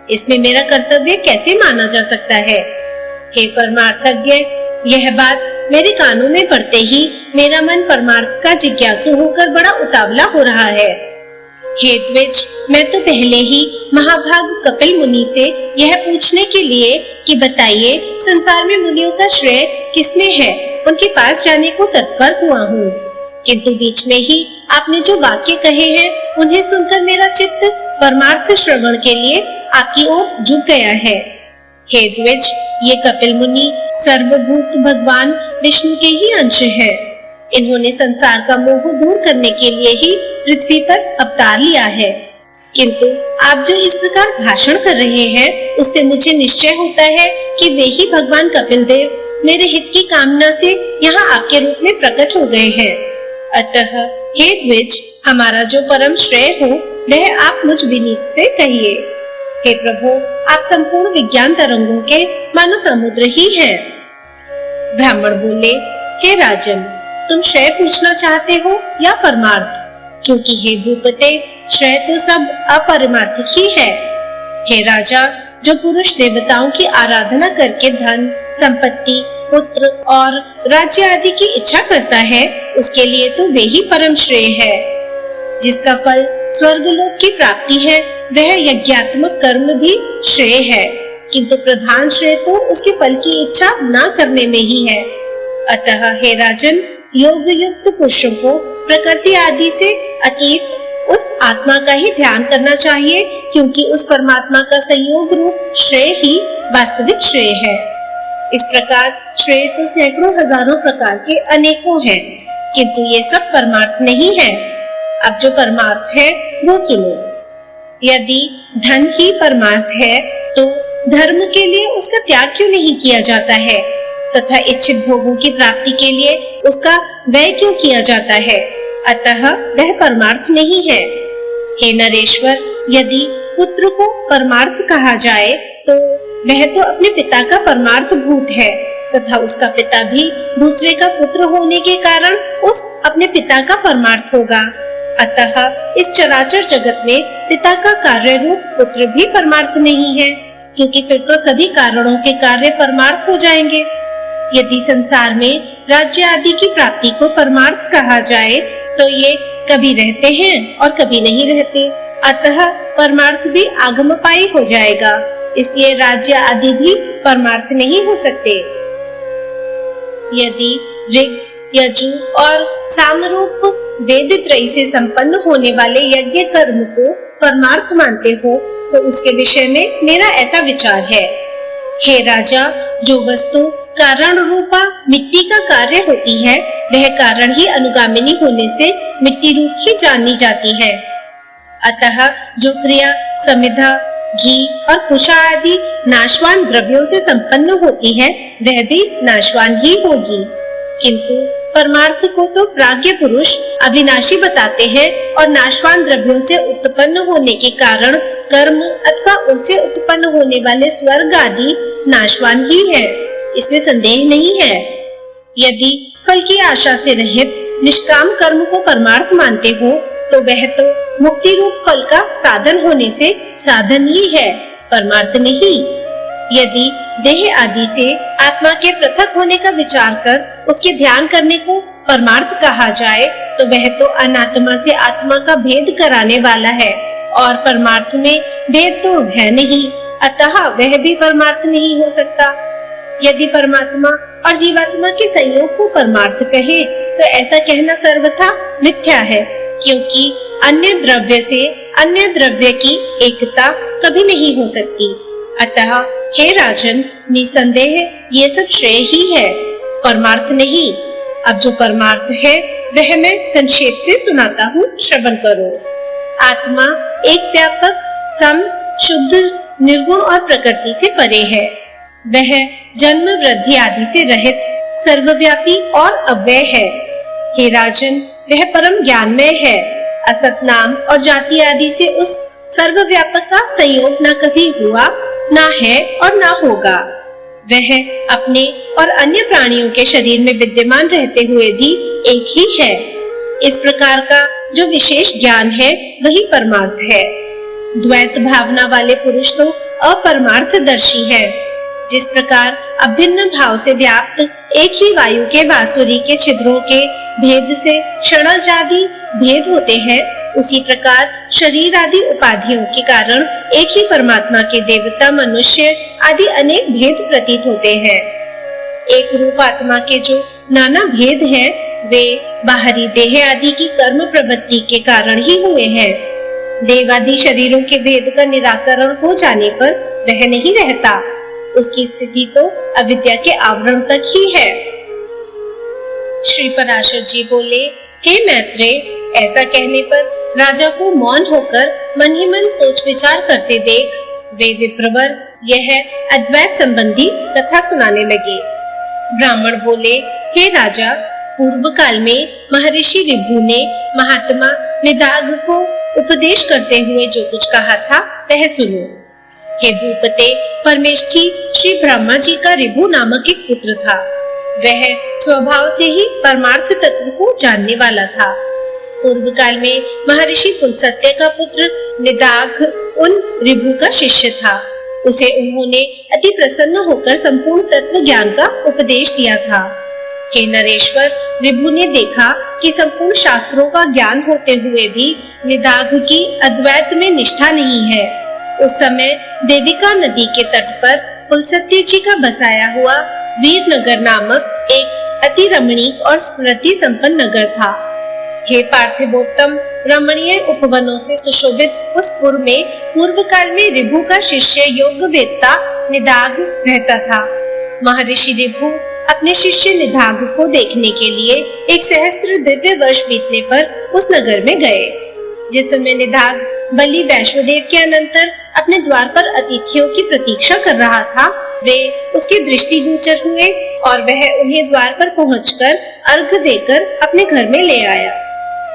Speaker 3: इसमें मेरा कर्तव्य कैसे माना जा सकता है? हे परमार्थज्ञ, यह बात मेरे कानों में पड़ते ही मेरा मन परमार्थ का जिज्ञासु होकर बड़ा उतावला हो रहा है। हे द्विज, मैं तो पहले ही महाभाग कपिल मुनि से यह पूछने के लिए कि बताइए संसार में मुनियों का श्रेय किसमें है, उनके पास जाने को तत्पर हुआ हूँ, किंतु बीच में ही आपने जो वाक्य कहे हैं उन्हें सुनकर मेरा चित्त परमार्थ श्रवण के लिए आपकी ओर झुक गया है। हे द्विज, ये कपिल मुनि सर्वभूत भगवान विष्णु के ही अंश है। इन्होंने संसार का मोह दूर करने के लिए ही पृथ्वी पर अवतार लिया है, किंतु आप जो इस प्रकार भाषण कर रहे हैं उससे मुझे निश्चय होता है कि वे ही भगवान कपिल देव मेरे हित की कामना से यहाँ आपके रूप में प्रकट हो गए हैं। अतः हे द्विज, हमारा जो परम श्रेय हो वह आप मुझ विनीत से कहिए। हे प्रभु, आप संपूर्ण विज्ञान तरंगों के मानो समुद्र ही हैं। ब्राह्मण बोले, हे राजन, तुम श्रेय पूछना चाहते हो या परमार्थ? क्योंकि हे भूपते, श्रेय तो सब अपरमार्थिक ही है। हे राजा, जो पुरुष देवताओं की आराधना करके धन, संपत्ति, पुत्र और राज्य आदि की इच्छा करता है, उसके लिए तो वे ही परम श्रेय है। जिसका फल स्वर्गलोक की प्राप्ति है वह यज्ञात्मक कर्म भी श्रेय है, किंतु प्रधान श्रेय तो उसके फल की इच्छा न करने में ही है। अतः हे राजन, योग युक्त पुरुषों को प्रकृति आदि से अतीत उस आत्मा का ही ध्यान करना चाहिए, क्योंकि उस परमात्मा का संयोग रूप श्रेय ही वास्तविक श्रेय है। इस प्रकार श्रेय तो सैकड़ों हजारों प्रकार के अनेकों हैं, किंतु ये सब परमार्थ नहीं है। अब जो परमार्थ है वो सुनो। यदि धन ही परमार्थ है तो धर्म के लिए उसका त्याग क्यों नहीं किया जाता है, तथा इच्छित भोगों की प्राप्ति के लिए उसका व्यय क्यों किया जाता है? अतः वह परमार्थ नहीं है। हे नरेश्वर, यदि पुत्र को परमार्थ कहा जाए तो वह तो अपने पिता का परमार्थ भूत है, तथा उसका पिता भी दूसरे का पुत्र होने के कारण उस अपने पिता का परमार्थ होगा। अतः इस चराचर जगत में पिता का कार्य रूप पुत्र भी परमार्थ नहीं है, क्योंकि फिर तो सभी कारणों के कार्य परमार्थ हो जाएंगे। यदि संसार में राज्य आदि की प्राप्ति को परमार्थ कहा जाए तो ये कभी रहते हैं और कभी नहीं रहते, अतः परमार्थ भी आगमपाई हो जाएगा। इसलिए राज्य आदि भी परमार्थ नहीं हो सकते। यदि ऋग, यजु और सामरूप वेद त्रयी से संपन्न होने वाले यज्ञ कर्म को परमार्थ मानते हो तो उसके विषय में मेरा ऐसा विचार है। हे राजा, जो वस्तु कारण रूपा मिट्टी का कार्य होती है वह कारण ही अनुगामिनी होने से मिट्टी रूप ही जानी जाती है। अतः जो क्रिया समिधा, घी और कुशा आदि नाशवान द्रव्यों से संपन्न होती है वह भी नाशवान ही होगी, किंतु परमार्थ को तो प्राज्ञ पुरुष अविनाशी बताते हैं और नाशवान द्रव्यों से उत्पन्न होने के कारण कर्म अथवा उनसे उत्पन्न होने वाले स्वर्ग आदि नाशवान ही है, इसमें संदेह नहीं है। यदि फल की आशा से रहित निष्काम कर्म को परमार्थ मानते हो तो वह तो मुक्ति रूप फल का साधन होने से साधन ही है, परमार्थ नहीं। यदि देह आदि से आत्मा के पृथक होने का विचार कर उसके ध्यान करने को परमार्थ कहा जाए तो वह तो अनात्मा से आत्मा का भेद कराने वाला है, और परमार्थ में भेद तो है नहीं, अतः वह भी परमार्थ नहीं हो सकता। यदि परमात्मा और जीवात्मा के संयोग को परमार्थ कहे तो ऐसा कहना सर्वथा मिथ्या है, क्योंकि अन्य द्रव्य से अन्य द्रव्य की एकता कभी नहीं हो सकती। अतः हे राजन, निसंदेह ये सब श्रेय ही है, परमार्थ नहीं। अब जो परमार्थ है वह मैं संक्षेप से सुनाता हूँ, श्रवण करो। आत्मा एक व्यापक, सम, शुद्ध, निर्गुण और प्रकृति से परे है। वह जन्म, वृद्धि आदि से रहित, सर्वव्यापी और अव्यय है। हे राजन, वह परम ज्ञानमय है। असत नाम और जाति आदि से उस सर्वव्यापक का संयोग न कभी हुआ, ना है और ना होगा। वह अपने और अन्य प्राणियों के शरीर में विद्यमान रहते हुए भी एक ही है। इस प्रकार का जो विशेष ज्ञान है वही परमार्थ है। द्वैत भावना वाले पुरुष तो अपरमार्थदर्शी है। जिस प्रकार अभिन्न भाव से व्याप्त एक ही वायु के बांसुरी के छिद्रों के भेद से क्षणज आदि भेद होते हैं, उसी प्रकार शरीर आदि उपाधियों के कारण एक ही परमात्मा के देवता, मनुष्य आदि अनेक भेद प्रतीत होते हैं। एक रूप आत्मा के जो नाना भेद हैं, वे बाहरी देह आदि की कर्म प्रवृत्ति के कारण ही हुए हैं। देव आदि शरीरों के भेद का निराकरण हो जाने पर वह नहीं रहता, उसकी स्थिति तो अविद्या के आवरण तक ही है। श्री पराशर जी बोले, हे मैत्रेय, ऐसा कहने पर राजा को मौन होकर मन ही मन सोच विचार करते देख वे विप्रवर यह अद्वैत संबंधी कथा सुनाने लगे। ब्राह्मण बोले, हे राजा, पूर्व काल में महर्षि ऋभु ने महात्मा निदाघ को उपदेश करते हुए जो कुछ कहा था वह सुनो। हे भूपते, परमेष्ठी श्री ब्रह्मा जी का ऋभु नामक एक पुत्र था। वह स्वभाव से ही परमार्थ तत्व को जानने वाला था। पूर्व काल में महर्षि पुलस्त्य का पुत्र निदाघ उन ऋभु का शिष्य था। उसे उन्होंने अति प्रसन्न होकर संपूर्ण तत्व ज्ञान का उपदेश दिया था। हे नरेश्वर, ऋभु ने देखा कि संपूर्ण शास्त्रों का ज्ञान होते हुए भी निदाघ की अद्वैत में निष्ठा नहीं है। उस समय देविका नदी के तट पर पुलस्त्य जी का बसाया हुआ वीरनगर नामक एक अति रमणीक और स्मृति संपन्न नगर था। हे पार्थिवोत्तम, रमणीय उपवनों से सुशोभित उस पुर में पूर्व काल में ऋभु का शिष्य योग वेत्ता निदाघ रहता था। महर्षि ऋभु अपने शिष्य निदाघ को देखने के लिए 1 सहस्त्र दिव्य वर्ष बीतने पर उस नगर में गए। जिस समय निदाघ बलि वैश्वदेव के अनंतर अपने द्वार पर अतिथियों की प्रतीक्षा कर रहा था, वे उसके दृष्टिगोचर हुए और वह उन्हें द्वार पर पहुंचकर अर्घ देकर अपने घर में ले आया।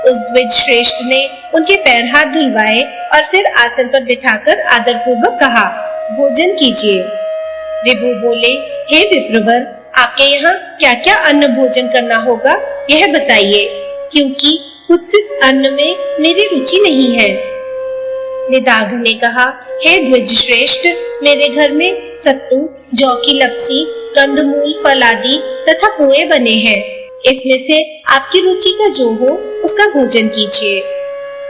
Speaker 3: उस द्विज श्रेष्ठ ने उनके पैर हाथ धुलवाए और फिर आसन पर बिठाकर आदर पूर्वक कहा, भोजन कीजिए। ऋभु बोले, हे विप्रवर, आपके यहाँ क्या क्या अन्न भोजन करना होगा यह बताइए, क्योंकि कुत्सित अन्न में मेरी रुचि नहीं है। निदाघ ने कहा, हे द्विज श्रेष्ठ, मेरे घर में सत्तू, जौ की लपसी, कंदमूल, फल आदि तथा पोए बने हैं। इसमें से आपकी रुचि का जो हो उसका भोजन कीजिए।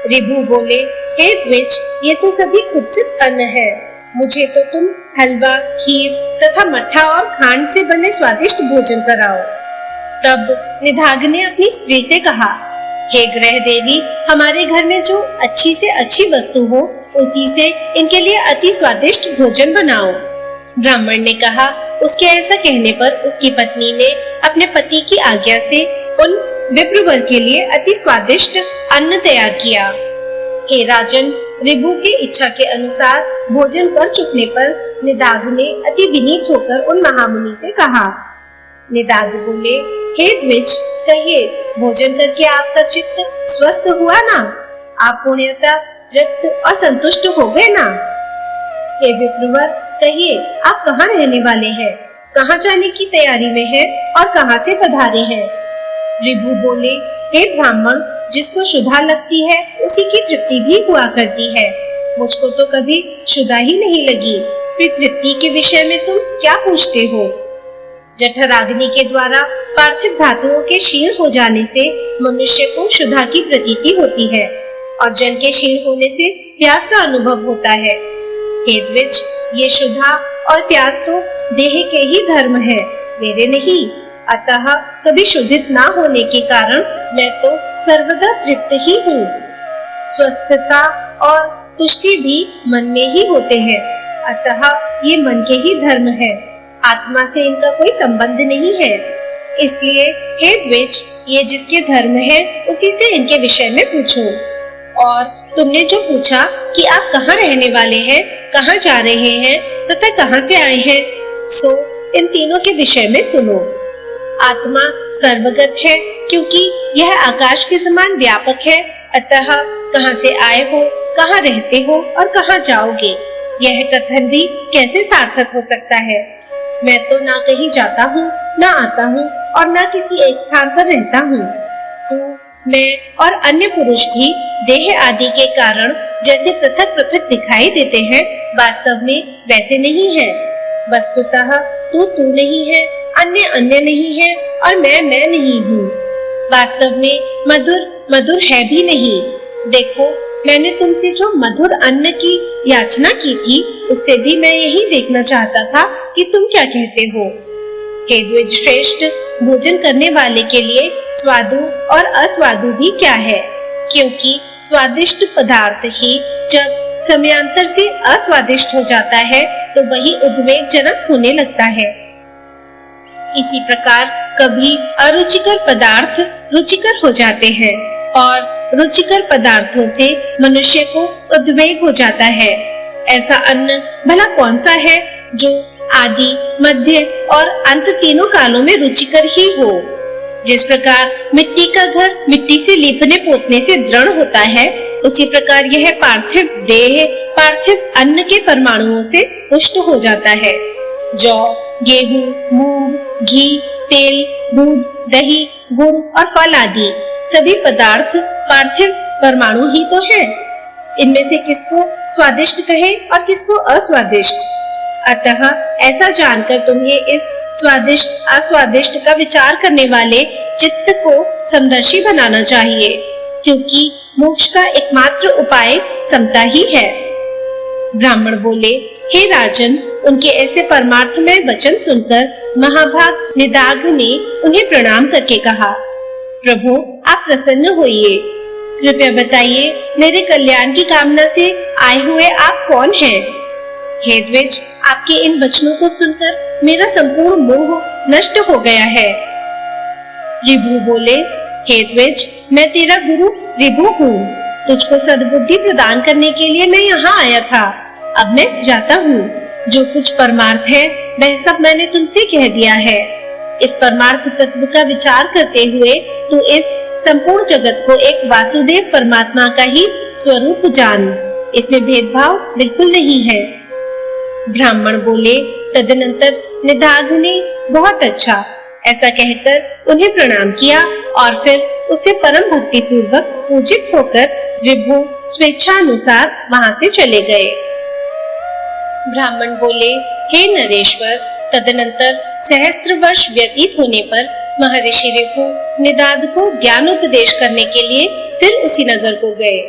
Speaker 3: ऋभु बोले, हे द्विज, ये तो सभी कुत्सित अन्न है। मुझे तो तुम हलवा, खीर तथा मट्ठा और खांड से बने स्वादिष्ट भोजन कराओ। तब निदाघ ने अपनी स्त्री से कहा, हे ग्रह देवी, हमारे घर में जो अच्छी से अच्छी वस्तु हो उसी से इनके लिए अति स्वादिष्ट भोजन बनाओ। ब्राह्मण ने कहा। उसके ऐसा कहने पर उसकी पत्नी ने अपने पति की आज्ञा से उन विप्रवर के लिए अति स्वादिष्ट अन्न तैयार किया। हे राजन, ऋभु की इच्छा के अनुसार भोजन कर चुकने पर निदाघ ने अति विनीत होकर उन महामुनि से कहा। निदाघ बोले, हे द्विज, कहिए, भोजन करके आपका चित्त स्वस्थ हुआ ना? आप पुण्यता तृप्त और संतुष्ट हो गए ना? हे विप्रवर, कहिए, आप कहाँ रहने वाले हैं? कहाँ जाने की तैयारी में हैं और कहाँ से पधारे हैं? ऋभु बोले, हे ब्राह्मण, जिसको शुदा लगती है उसी की तृप्ति भी हुआ करती है। मुझको तो कभी शुदा ही नहीं लगी, फिर तृप्ति के विषय में तुम क्या पूछते हो? जठराग्नि के द्वारा पार्थिव धातुओं के क्षीण हो जाने से मनुष्य को शुदा की प्रतीति होती है और जल के क्षीण होने से प्यास का अनुभव होता है। हे द्विज, ये शुदा और प्यास तो देह के ही धर्म है, मेरे नहीं। अतः कभी शुद्धित ना होने के कारण मैं तो सर्वदा तृप्त ही हूँ। स्वस्थता और तुष्टि भी मन में ही होते हैं, अतः ये मन के ही धर्म है, आत्मा से इनका कोई संबंध नहीं है। इसलिए हे द्विज, ये जिसके धर्म है उसी से इनके विषय में पूछो। और तुमने जो पूछा कि आप कहाँ रहने वाले हैं, कहाँ जा रहे हैं तथा कहाँ से आए हैं, सो इन तीनों के विषय में सुनो। आत्मा सर्वगत है, क्योंकि यह आकाश के समान व्यापक है। अतः कहाँ से आए हो, कहाँ रहते हो और कहाँ जाओगे, यह कथन भी कैसे सार्थक हो सकता है? मैं तो ना कहीं जाता हूँ, ना आता हूँ और ना किसी एक स्थान पर रहता हूँ। तू, मैं और अन्य पुरुष भी देह आदि के कारण जैसे पृथक पृथक दिखाई देते हैं, वास्तव में वैसे नहीं है। वस्तुतः तू नहीं है, अन्य अन्य नहीं है और मैं नहीं हूँ। वास्तव में मधुर मधुर है भी नहीं। देखो, मैंने तुमसे जो मधुर अन्न की याचना की थी, उससे भी मैं यही देखना चाहता था कि तुम क्या कहते हो। हे द्विज श्रेष्ठ, भोजन करने वाले के लिए स्वादु और अस्वादु भी क्या है, क्योंकि स्वादिष्ट पदार्थ ही जब समयांतर से अस्वादिष्ट हो जाता है तो वही उद्वेगजनक होने लगता है। इसी प्रकार कभी अरुचिकर पदार्थ रुचिकर हो जाते हैं और रुचिकर पदार्थों से मनुष्य को उद्वेग हो जाता है। ऐसा अन्न भला कौन सा है जो आदि, मध्य और अंत तीनों कालों में रुचिकर ही हो। जिस प्रकार मिट्टी का घर मिट्टी से लीपने पोतने से दृढ़ होता है, उसी प्रकार यह पार्थिव देह पार्थिव अन्न के परमाणुओं से पुष्ट हो जाता है। जौ, गेहूं, मूंग, घी, तेल, दूध, दही, गुड़ और फल आदि सभी पदार्थ पार्थिव परमाणु ही तो हैं। इनमें से किसको स्वादिष्ट कहे और किसको अस्वादिष्ट। अतः ऐसा जानकर तुम्हें इस स्वादिष्ट अस्वादिष्ट का विचार करने वाले चित्त को समदर्शी बनाना चाहिए, क्योंकि मोक्ष का एकमात्र उपाय समता ही है। ब्राह्मण बोले, हे राजन, उनके ऐसे परमार्थमय वचन सुनकर महाभाग निदाघ ने उन्हें प्रणाम करके कहा, प्रभु आप प्रसन्न होइए। कृपया बताइए, मेरे कल्याण की कामना से आए हुए आप कौन हैं? हे द्विज, आपके इन वचनों को सुनकर मेरा संपूर्ण मोह नष्ट हो गया है। ऋभु बोले, हे द्विज, मैं तेरा गुरु ऋभु हूँ। तुझको सद्बुद्धि प्रदान करने के लिए मैं यहाँ आया था। अब मैं जाता हूँ। जो कुछ परमार्थ है वह सब मैंने तुमसे कह दिया है। इस परमार्थ तत्व का विचार करते हुए तू इस संपूर्ण जगत को एक वासुदेव परमात्मा का ही स्वरूप जान। इसमें भेदभाव बिल्कुल नहीं है। ब्राह्मण बोले, तदनंतर निदाघ ने बहुत अच्छा ऐसा कहकर उन्हें प्रणाम किया और फिर उससे परम भक्ति पूर्वक पूजित होकर ऋभु स्वेच्छानुसार वहां से चले गए। ब्राह्मण बोले, हे नरेश्वर, तदनंतर सहस्त्र वर्ष व्यतीत होने पर महर्षि ऋभु निदाघ को ज्ञान उपदेश करने के लिए फिर उसी नगर को गए।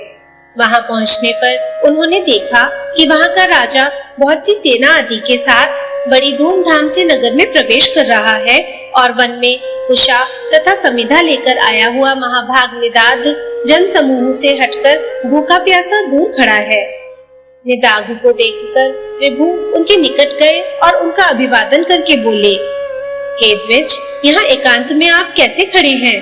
Speaker 3: वहां पहुंचने पर उन्होंने देखा कि वहां का राजा बहुत सी सेना आदि के साथ बड़ी धूमधाम से नगर में प्रवेश कर रहा है और वन में कुशा तथा समिधा लेकर आया हुआ महाभाग निदाघ जन समूह से हटकर भूखा प्यासा दूर खड़ा है। निदाघ को देखकर ऋभु उनके निकट गए और उनका अभिवादन करके बोले, हे द्विज, यहाँ एकांत में आप कैसे खड़े हैं?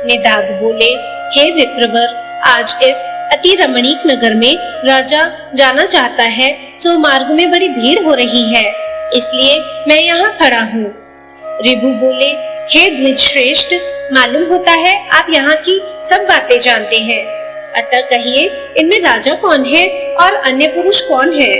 Speaker 3: निदाघ बोले, हे विप्रवर, आज इस अति रमणीक नगर में राजा जाना चाहता है, सो मार्ग में बड़ी भीड़ हो रही है, इसलिए मैं यहाँ खड़ा हूँ। ऋभु बोले, हे द्विज श्रेष्ठ, मालूम होता है आप यहाँ की सब बातें जानते हैं। अतः कहिए, इनमें राजा कौन है और अन्य पुरुष कौन है?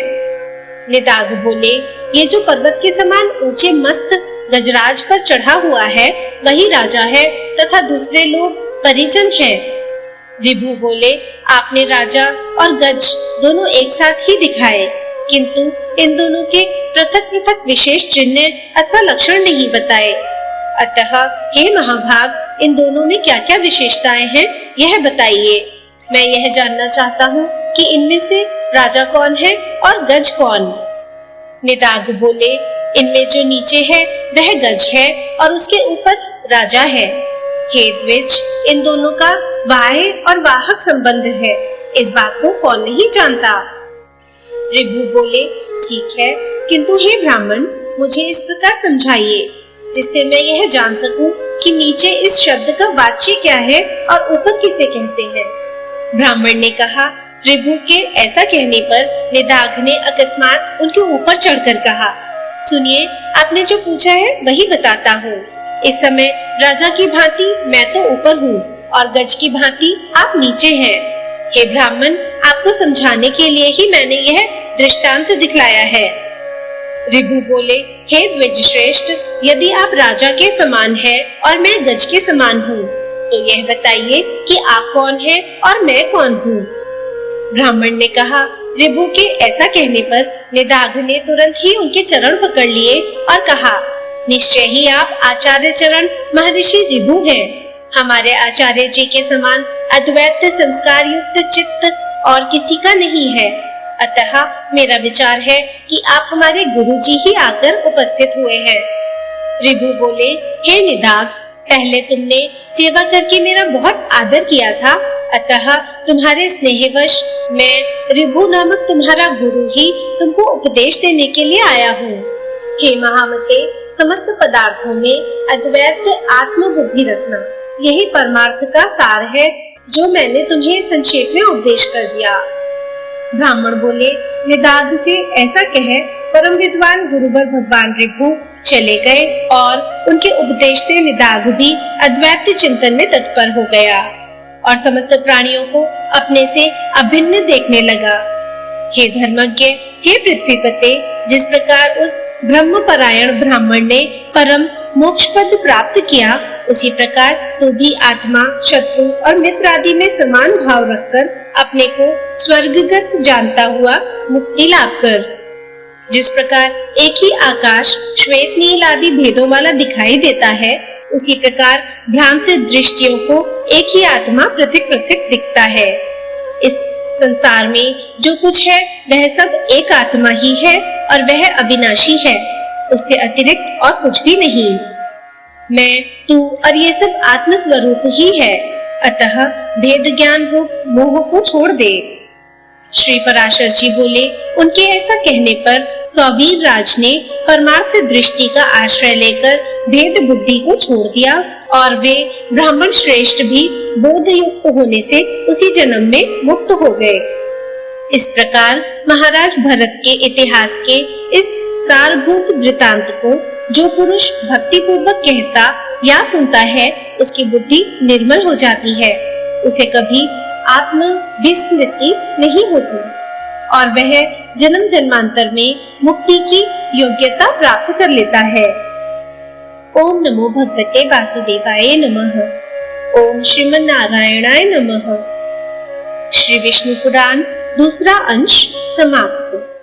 Speaker 3: निदाघ बोले, ये जो पर्वत के समान ऊंचे मस्त गजराज पर चढ़ा हुआ है वही राजा है तथा दूसरे लोग परिजन हैं। ऋभु बोले, आपने राजा और गज दोनों एक साथ ही दिखाए, किंतु इन दोनों के पृथक पृथक विशेष चिन्ह अथवा लक्षण नहीं बताए। अतः हे महाभाग, इन दोनों में क्या क्या विशेषताएं हैं यह बताइए। मैं यह जानना चाहता हूँ कि इनमें से राजा कौन है और गज कौन? निदाघ बोले, इनमें जो नीचे है वह गज है और उसके ऊपर राजा है। हे द्विज, इन दोनों का वाह्य और वाहक संबंध है, इस बात को कौन नहीं जानता? ऋभु बोले, ठीक है, किंतु हे ब्राह्मण, मुझे इस प्रकार समझाइए जिससे मैं यह जान सकूं कि नीचे इस शब्द का वाच्य क्या है और ऊपर किसे कहते हैं। ब्राह्मण ने कहा। ऋभु के ऐसा कहने पर निदाघ ने अकस्मात उनके ऊपर चढ़कर कहा, सुनिए, आपने जो पूछा है वही बताता हूँ। इस समय राजा की भांति मैं तो ऊपर हूँ और गज की भांति आप नीचे हैं। हे ब्राह्मण, आपको समझाने के लिए ही मैंने यह दृष्टांत दिखलाया है। ऋभु बोले, हे द्विज श्रेष्ठ, यदि आप राजा के समान हैं और मैं गज के समान हूँ, तो यह बताइए कि आप कौन हैं और मैं कौन हूँ। ब्राह्मण ने कहा। ऋभु के ऐसा कहने पर निदाघ ने तुरंत ही उनके चरण पकड़ लिए और कहा, निश्चय ही आप आचार्य चरण महर्षि ऋभु हैं। हमारे आचार्य जी के समान अद्वैत संस्कार युक्त चित्त और किसी का नहीं है। अतः मेरा विचार है कि आप हमारे गुरु जी ही आकर उपस्थित हुए हैं। ऋभु बोले, हे निदाघ, पहले तुमने सेवा करके मेरा बहुत आदर किया था, अतः तुम्हारे स्नेहवश मैं ऋभु नामक तुम्हारा गुरु ही तुमको उपदेश देने के लिए आया हूँ। हे महामते, समस्त पदार्थों में अद्वैत आत्म बुद्धि रखना, यही परमार्थ का सार है जो मैंने तुम्हें संक्षेप में उपदेश कर दिया। ब्राह्मण बोले, निदाघ से ऐसा कहे परम विद्वान गुरुवर भगवान ऋभु चले गए और उनके उपदेश से निदाघ भी अद्वैत चिंतन में तत्पर हो गया और समस्त प्राणियों को अपने से अभिन्न देखने लगा। हे धर्मज्ञ, हे पृथ्वीपते, जिस प्रकार उस ब्रह्म परायण ब्राह्मण ने परम मोक्ष पद प्राप्त किया, उसी प्रकार तू भी आत्मा, शत्रु और मित्र आदि में समान भाव रखकर अपने को स्वर्गगत जानता हुआ मुक्ति लाभ कर। जिस प्रकार एक ही आकाश श्वेत नील आदि भेदों वाला दिखाई देता है, उसी प्रकार भ्रांत दृष्टियों को एक ही आत्मा पृथक पृथक दिखता है। इस संसार में जो कुछ है वह सब एक आत्मा ही है और वह अविनाशी है, उससे अतिरिक्त और कुछ भी नहीं। मैं, तू और ये सब आत्म स्वरूप ही है, अतः भेद ज्ञान रूप मोह को छोड़ दे। श्री पराशर जी बोले, उनके ऐसा कहने पर सौवीर राज ने परमार्थ दृष्टि का आश्रय लेकर भेद बुद्धि को छोड़ दिया और वे ब्राह्मण श्रेष्ठ भी बोध युक्त होने से उसी जन्म में मुक्त हो गए। इस प्रकार महाराज भरत के इतिहास के इस सारभूत वृतांत को जो पुरुष भक्ति पूर्वक कहता या सुनता है, उसकी बुद्धि निर्मल हो जाती है, उसे कभी आत्म विस्मृति नहीं होती और वह जन्म जन्मांतर में मुक्ति की योग्यता प्राप्त कर लेता है। ओम नमो भगवते वासुदेवाय नमः। ओम श्रीमन्नारायणाय नमः। श्री विष्णु पुराण दूसरा अंश समाप्त।